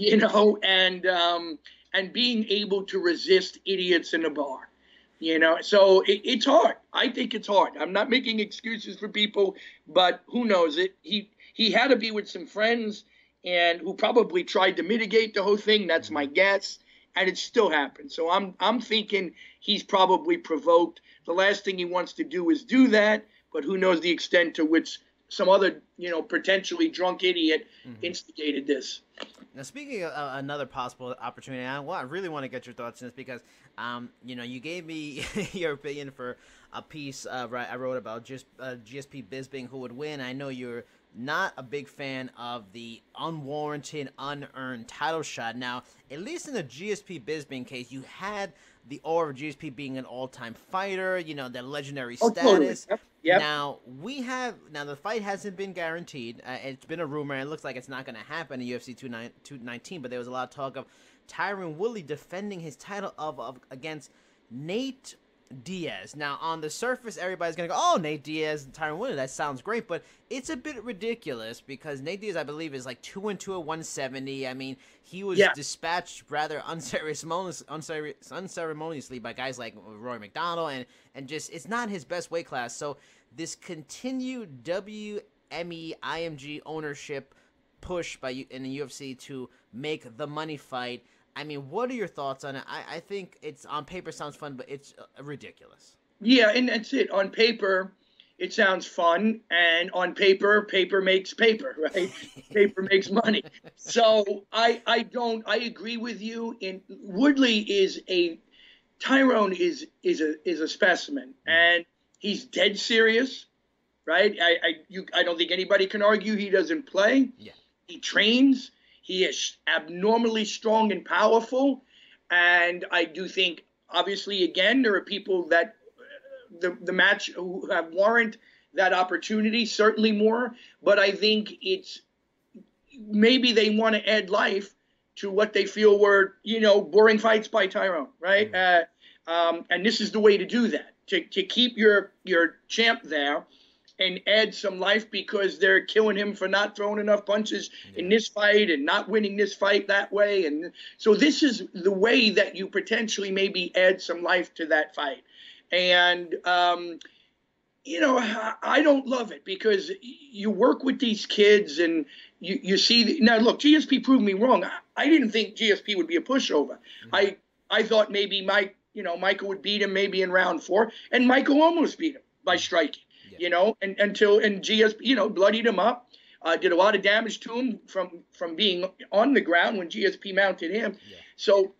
being able to resist idiots in a bar. So it's hard. I think it's hard. I'm not making excuses for people, but who knows it? He had to be with some friends and who probably tried to mitigate the whole thing. That's my guess, and it still happened. So I'm thinking he's probably provoked. The last thing he wants to do is do that, but who knows the extent to which some other, potentially drunk idiot instigated this. Now, speaking of another possible opportunity, I really want to get your thoughts on this because, you gave me your opinion for a piece I wrote about just GSP Bisping, who would win. I know you're not a big fan of the unwarranted, unearned title shot. Now, at least in the GSP Bisping case, you had the aura of GSP being an all-time fighter, the legendary status. Totally. Yep. Now, the fight hasn't been guaranteed. It's been a rumor, and it looks like it's not going to happen in UFC 219, but there was a lot of talk of Tyron Woodley defending his title against Nate Diaz. Now, on the surface, everybody's going to go, oh, Nate Diaz and Tyron Woodley, that sounds great, but it's a bit ridiculous because Nate Diaz, I believe, is like 2-2 at 170. I mean, he was dispatched rather unceremoniously by guys like Roy McDonald, and just, it's not his best weight class. So this continued WME IMG ownership push in the UFC to make the money fight, I mean, what are your thoughts on it? I think it's, on paper, sounds fun, but it's ridiculous. Yeah, and that's it. On paper, it sounds fun, and on paper makes paper, right? Paper makes money. So I agree with you. And Tyrone is a specimen, and he's dead serious, right? I don't think anybody can argue he doesn't play. Yeah. He trains. He is abnormally strong and powerful. And I do think, obviously, again, there are people that the match who have warrant that opportunity, certainly more. But I think it's maybe they want to add life to what they feel were, boring fights by Tyrone, right? Mm-hmm. And this is the way to do that, to keep your champ there and add some life because they're killing him for not throwing enough punches in this fight and not winning this fight that way. And so this is the way that you potentially maybe add some life to that fight. And, I don't love it because you work with these kids and you see. Now, look, GSP proved me wrong. I didn't think GSP would be a pushover. Mm-hmm. I thought maybe Mike, Michael would beat him maybe in round 4, and Michael almost beat him by striking. Yeah. And GSP, bloodied him up, did a lot of damage to him from being on the ground when GSP mounted him. Yeah. So,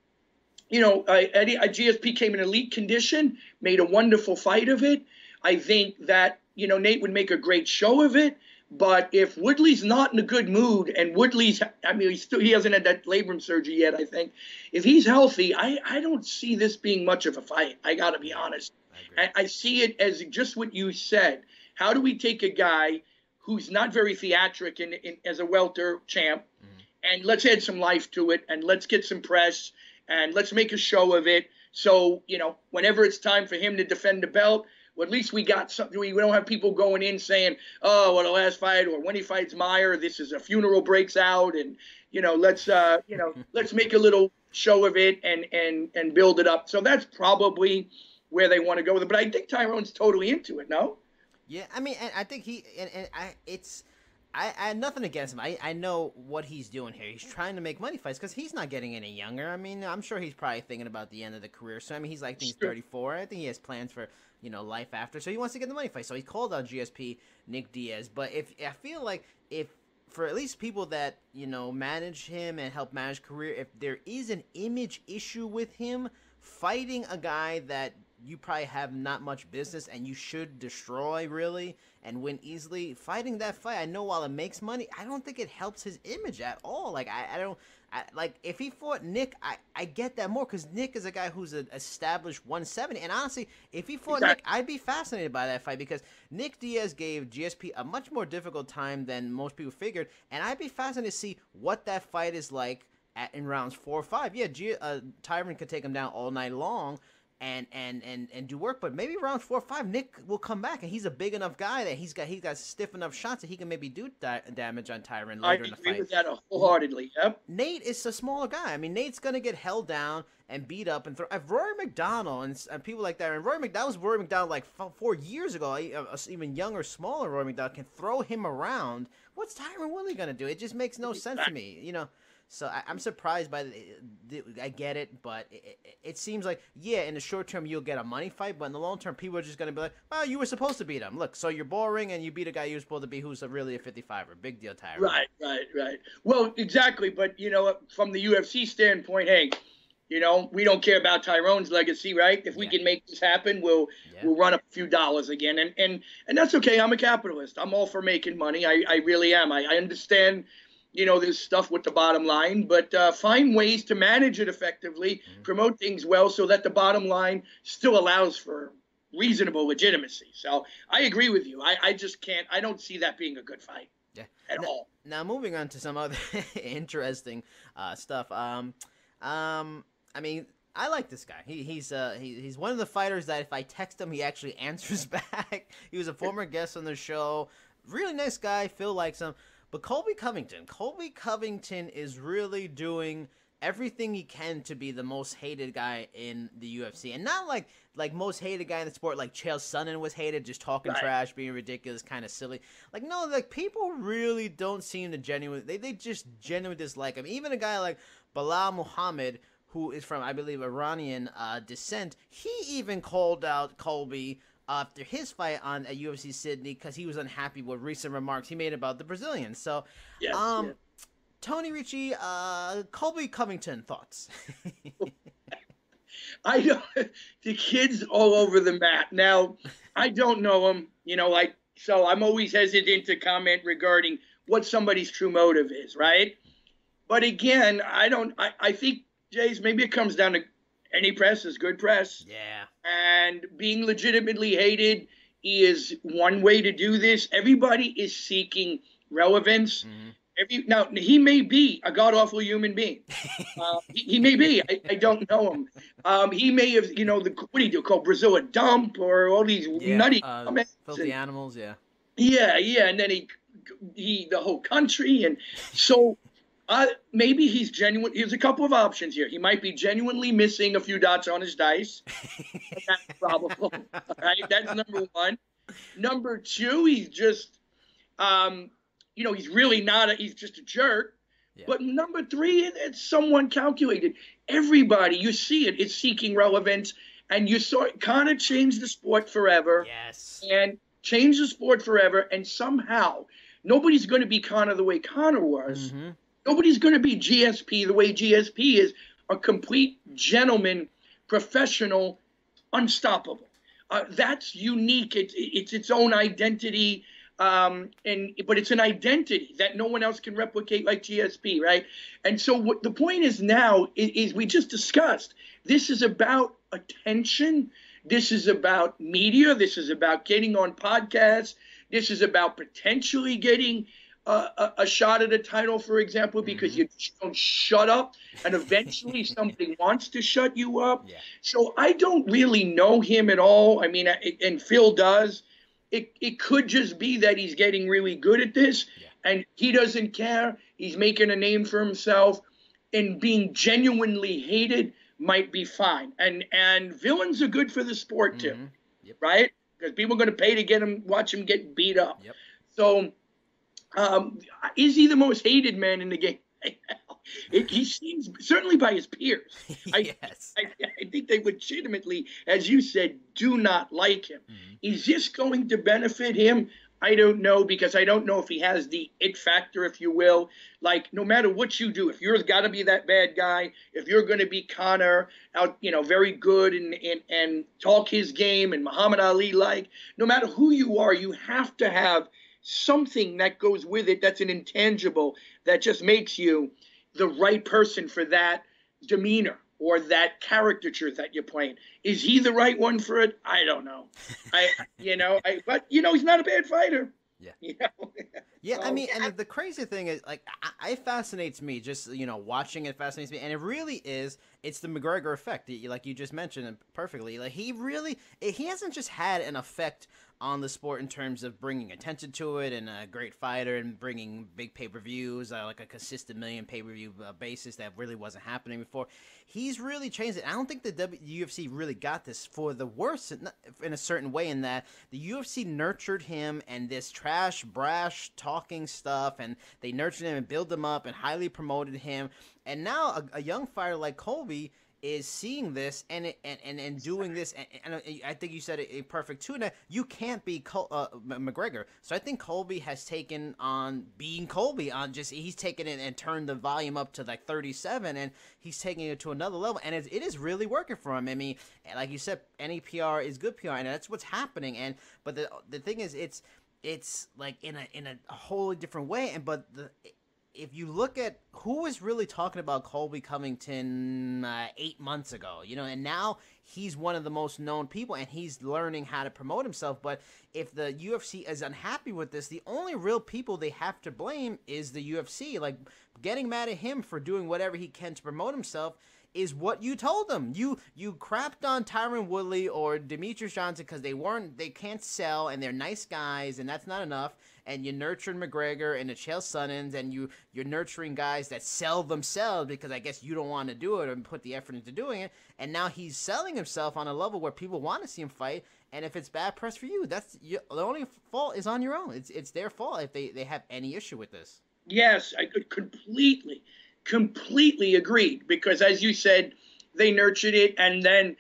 GSP came in elite condition, made a wonderful fight of it. I think that, Nate would make a great show of it. But if Woodley's not in a good mood, and Woodley's, he hasn't had that labrum surgery yet, I think. If he's healthy, I don't see this being much of a fight. I got to be honest. I see it as just what you said. How do we take a guy who's not very theatric as a welter champ, and let's add some life to it, and let's get some press, and let's make a show of it. So, whenever it's time for him to defend the belt, well, at least we got something. We don't have people going in saying, "Oh, well, the last fight, or when he fights Meyer, this is a funeral breaks out," and let's make a little show of it and build it up. So that's probably where they want to go with it. But I think Tyrone's totally into it. No? Yeah, I mean, and I think I had nothing against him. I know what he's doing here. He's trying to make money fights because he's not getting any younger. I mean, I'm sure he's probably thinking about the end of the career. So, I mean, I think he's 34. I think he has plans for, life after. So he wants to get the money fight. So he called out GSP, Nick Diaz. But I feel like if for at least people that, manage him and help manage career, if there is an image issue with him fighting a guy that you probably have not much business and you should destroy really and win easily, fighting that fight, I know while it makes money, I don't think it helps his image at all. Like, if he fought Nick, I get that more because Nick is a guy who's an established 170. And honestly, if he fought Nick, I'd be fascinated by that fight because Nick Diaz gave GSP a much more difficult time than most people figured. And I'd be fascinated to see what that fight is like in rounds 4 or 5. Yeah, Tyron could take him down all night long and do work, but maybe round 4 or 5, Nick will come back, and he's a big enough guy that he's got stiff enough shots that he can maybe do damage on Tyron later in the fight. I agree with that wholeheartedly. Yep. Nate is a smaller guy. I mean, Nate's gonna get held down and beat up and throw. If Rory McDonald and people like that, and that was Rory McDonald like 4 years ago. Even younger, smaller Rory McDonald can throw him around. What's Tyron Woodley gonna do? It just makes no sense to me. So I'm surprised by I get it, but it seems like, yeah, in the short term you'll get a money fight, but in the long term people are just going to be like, oh, you were supposed to beat him. Look, so you're boring and you beat a guy you were supposed to beat who's really a 55er. Big deal, Tyron. Right. Well, exactly, but, from the UFC standpoint, hey, we don't care about Tyrone's legacy, right? If we can make this happen, we'll run up a few dollars again, and that's okay. I'm a capitalist. I'm all for making money. I really am. I understand this stuff with the bottom line, but find ways to manage it effectively, promote things well so that the bottom line still allows for reasonable legitimacy. So I agree with you. I just can't, I don't see that being a good fight at all. Now moving on to some other interesting stuff. I mean, I like this guy. He's one of the fighters that if I text him, he actually answers back. He was a former guest on the show. Really nice guy. Phil likes him. But Colby Covington is really doing everything he can to be the most hated guy in the UFC. And not like most hated guy in the sport, like Chael Sonnen was hated, just talking trash, being ridiculous, kind of silly. Like, no, like, people really don't seem to they just genuinely dislike him. Even a guy like Bilal Muhammad, who is from, I believe, Iranian descent, he even called out Colby after his fight at UFC Sydney because he was unhappy with recent remarks he made about the Brazilians. So, Tony Ricci, Colby Covington, thoughts? I know the kid's all over the map. Now, I don't know him, so I'm always hesitant to comment regarding what somebody's true motive is, right? But again, I think, Jace, maybe it comes down to any press is good press. Yeah. And being legitimately hated is one way to do this. Everybody is seeking relevance. Now, he may be a god-awful human being. He may be. I don't know him. He may have, what do you do, call Brazil a dump or all these nutty comments. Filthy animals, yeah. Yeah. And then he the whole country. And so maybe he's genuine. There's a couple of options here. He might be genuinely missing a few dots on his dice. That's probable. Right? That's number one. Number two, he's just, he's really not. He's just a jerk. Yeah. But number three, it's someone calculated. Everybody, you see it, is seeking relevance. And you saw it kind of change the sport forever. Yes. And change the sport forever. And somehow, nobody's going to be Conor the way Conor was. Mm-hmm. Nobody's going to be GSP the way GSP is. A complete gentleman, professional, unstoppable. That's unique. It's its own identity. But it's an identity that no one else can replicate like GSP, right? And so what the point is now is we just discussed, this is about attention. This is about media. This is about getting on podcasts. This is about potentially getting a shot at a title, for example, because you don't shut up, and eventually something wants to shut you up. Yeah. So I don't really know him at all. I mean, and Phil does. It could just be that he's getting really good at this, and he doesn't care. He's making a name for himself, and being genuinely hated might be fine. And villains are good for the sport too, right? Because people are going to pay to watch him get beat up. Yep. So, is he the most hated man in the game? He seems, certainly by his peers. Yes. I think they legitimately, as you said, do not like him. Is this going to benefit him? I don't know, because I don't know if he has the it factor, if you will. Like, no matter what you do, if you're got to be that bad guy, if you're going to be Conor, out, very good and talk his game and Muhammad Ali like, no matter who you are, you have to have something that goes with it that's an intangible that just makes you the right person for that demeanor or that caricature that you're playing. Is he the right one for it? I don't know. But he's not a bad fighter. Yeah. So, I mean, and the crazy thing is, like, it fascinates me, just, watching it fascinates me. And it really is, it's the McGregor effect, like you just mentioned it perfectly. Like, he hasn't just had an effect on the sport in terms of bringing attention to it and a great fighter and bringing big pay-per-views, like a consistent million pay-per-view basis that really wasn't happening before. He's really changed it. I don't think the UFC really got this for the worse in a certain way, in that the UFC nurtured him and this trash, brash talking stuff, and they nurtured him and built him up and highly promoted him. And now a young fighter like Colby is seeing this and doing this, and I think you said it perfect too. Now, you can't be McGregor, so I think Colby has taken on being Colby. He's taken it and turned the volume up to like 37, and he's taking it to another level, and it is really working for him. I mean, like you said, any PR is good PR, and that's what's happening. But the thing is, it's like in a wholly different way, if you look at who was really talking about Colby Covington 8 months ago, and now he's one of the most known people and he's learning how to promote himself. But if the UFC is unhappy with this, the only real people they have to blame is the UFC. Like, getting mad at him for doing whatever he can to promote himself is what you told them. You crapped on Tyron Woodley or Demetrius Johnson because they can't sell and they're nice guys, and that's not enough. And you nurtured McGregor and the Chael Sonnens, and you're nurturing guys that sell themselves because I guess you don't want to do it and put the effort into doing it. And now he's selling himself on a level where people want to see him fight. And if it's bad press for you, the only fault is on your own. It's their fault if they have any issue with this. Yes, I could completely agreed, because as you said, they nurtured it, and then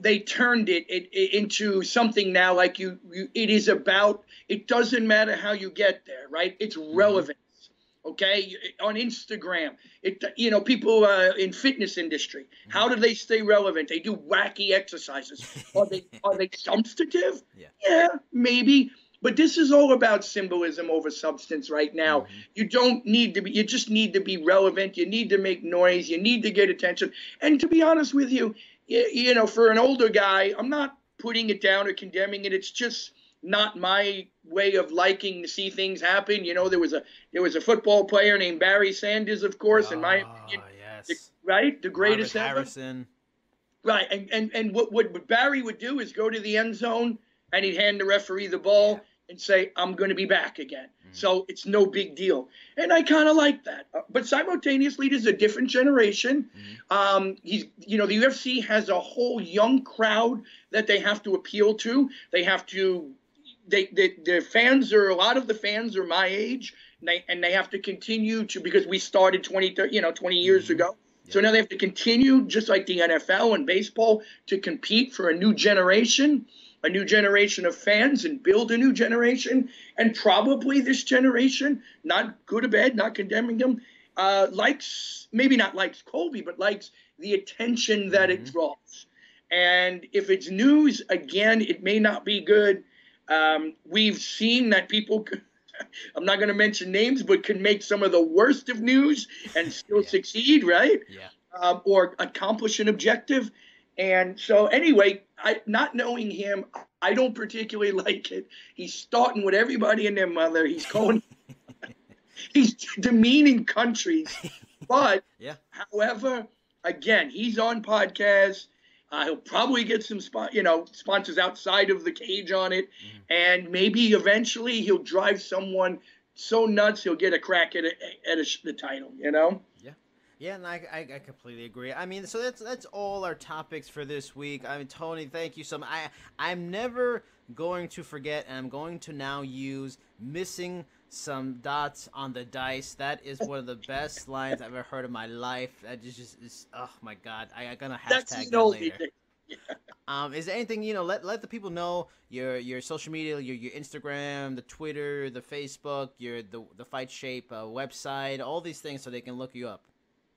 they turned it into something now like it is about, it doesn't matter how you get there, right? It's relevance. Okay, on Instagram, people in fitness industry, how do they stay relevant? They do wacky exercises. Are they substantive? Yeah, maybe. But this is all about symbolism over substance right now. You just need to be relevant. You need to make noise. You need to get attention. And to be honest with you, for an older guy, I'm not putting it down or condemning it. It's just not my way of liking to see things happen. There was a football player named Barry Sanders, of course, in my opinion, yes. The greatest ever. Harrison. Right, and what Barry would do is go to the end zone and he'd hand the referee the ball and say, "I'm going to be back again." So it's no big deal. And I kind of like that. But simultaneously, there's a different generation. The UFC has a whole young crowd that they have to appeal to. They have to, a lot of the fans are my age They have to continue to, because we started 20 years ago. So now they have to continue, just like the NFL and baseball, to compete for a new generation of fans, and build a new generation. And probably this generation, not good or bad, not condemning them, maybe not likes Colby, but likes the attention that it draws. And if it's news, again, it may not be good. We've seen that people, I'm not going to mention names, but can make some of the worst of news and still succeed, right? Yeah. Or accomplish an objective. And so anyway, not knowing him, I don't particularly like it. He's starting with everybody and their mother. He's going, he's demeaning countries. But, however, again, he's on podcasts. He'll probably get some sponsors outside of the cage on it. And maybe eventually he'll drive someone so nuts he'll get a crack at the title, Yeah, and I completely agree. I mean, so that's all our topics for this week. I mean, Tony, thank you so much. I'm never going to forget, and I'm going to now use missing some dots on the dice. That is one of the best lines I've ever heard in my life. That is oh my God. I'm gonna hashtag that later. Is there anything, let the people know your social media, your Instagram, the Twitter, the Facebook, the Fight Shape website, all these things, so they can look you up.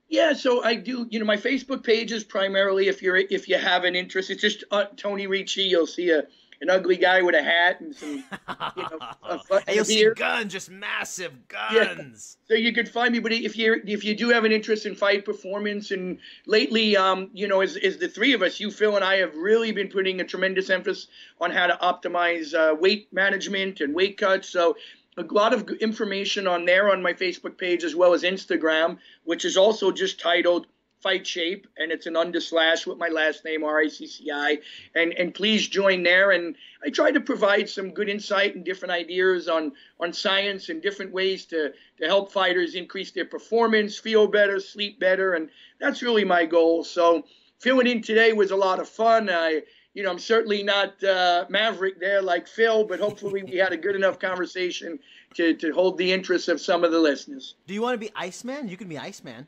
Yeah, so I do. My Facebook page is primarily, if you have an interest, it's just Tony Ricci. You'll see an ugly guy with a hat and some, and you'll see guns, just massive guns. Yeah. So you could find me. But if you do have an interest in fight performance, and lately, as the three of us, you, Phil, and I have really been putting a tremendous emphasis on how to optimize weight management and weight cuts. So a lot of information on there on my Facebook page, as well as Instagram, which is also just titled Fight Shape, and it's an / with my last name, RICCI, and please join there. And I try to provide some good insight and different ideas on science and different ways to help fighters increase their performance, feel better, sleep better, and that's really my goal. So filling in today was a lot of fun. I'm certainly not Maverick there like Phil, but hopefully we had a good enough conversation to hold the interest of some of the listeners. Do you want to be Iceman? You can be Iceman.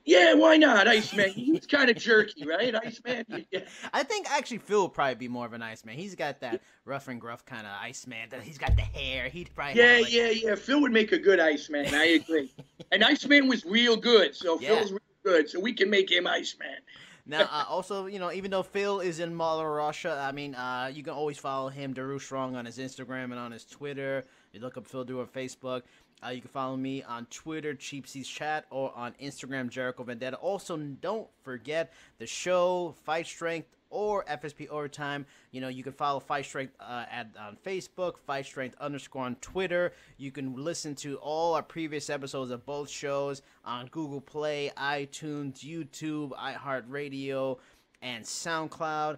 Yeah, why not? Iceman. He's kind of jerky, right? Iceman. Yeah. I think actually Phil would probably be more of an Iceman. He's got that rough and gruff kind of Iceman. He's got the hair. He'd probably Yeah. Phil would make a good Iceman. I agree. And Iceman was real good, so Phil's real good, so we can make him Iceman. Now, also, even though Phil is in Mother Russia, I mean, you can always follow him, Daru Strong, on his Instagram and on his Twitter. You look up Phil Daru on Facebook. You can follow me on Twitter, Cheap Seats Chat, or on Instagram, Jericho Vendetta. Also, don't forget the show, Fight Strength or FSP Overtime. You can follow Fight Strength on Facebook, Fight Strength _ on Twitter. You can listen to all our previous episodes of both shows on Google Play, iTunes, YouTube, iHeartRadio, and SoundCloud.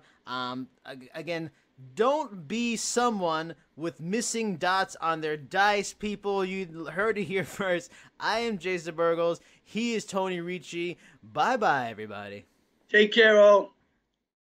Again, don't be someone with missing dots on their dice, people. You heard it here first. I am Jason Burgos. He is Tony Ricci. Bye-bye, everybody. Take care, all.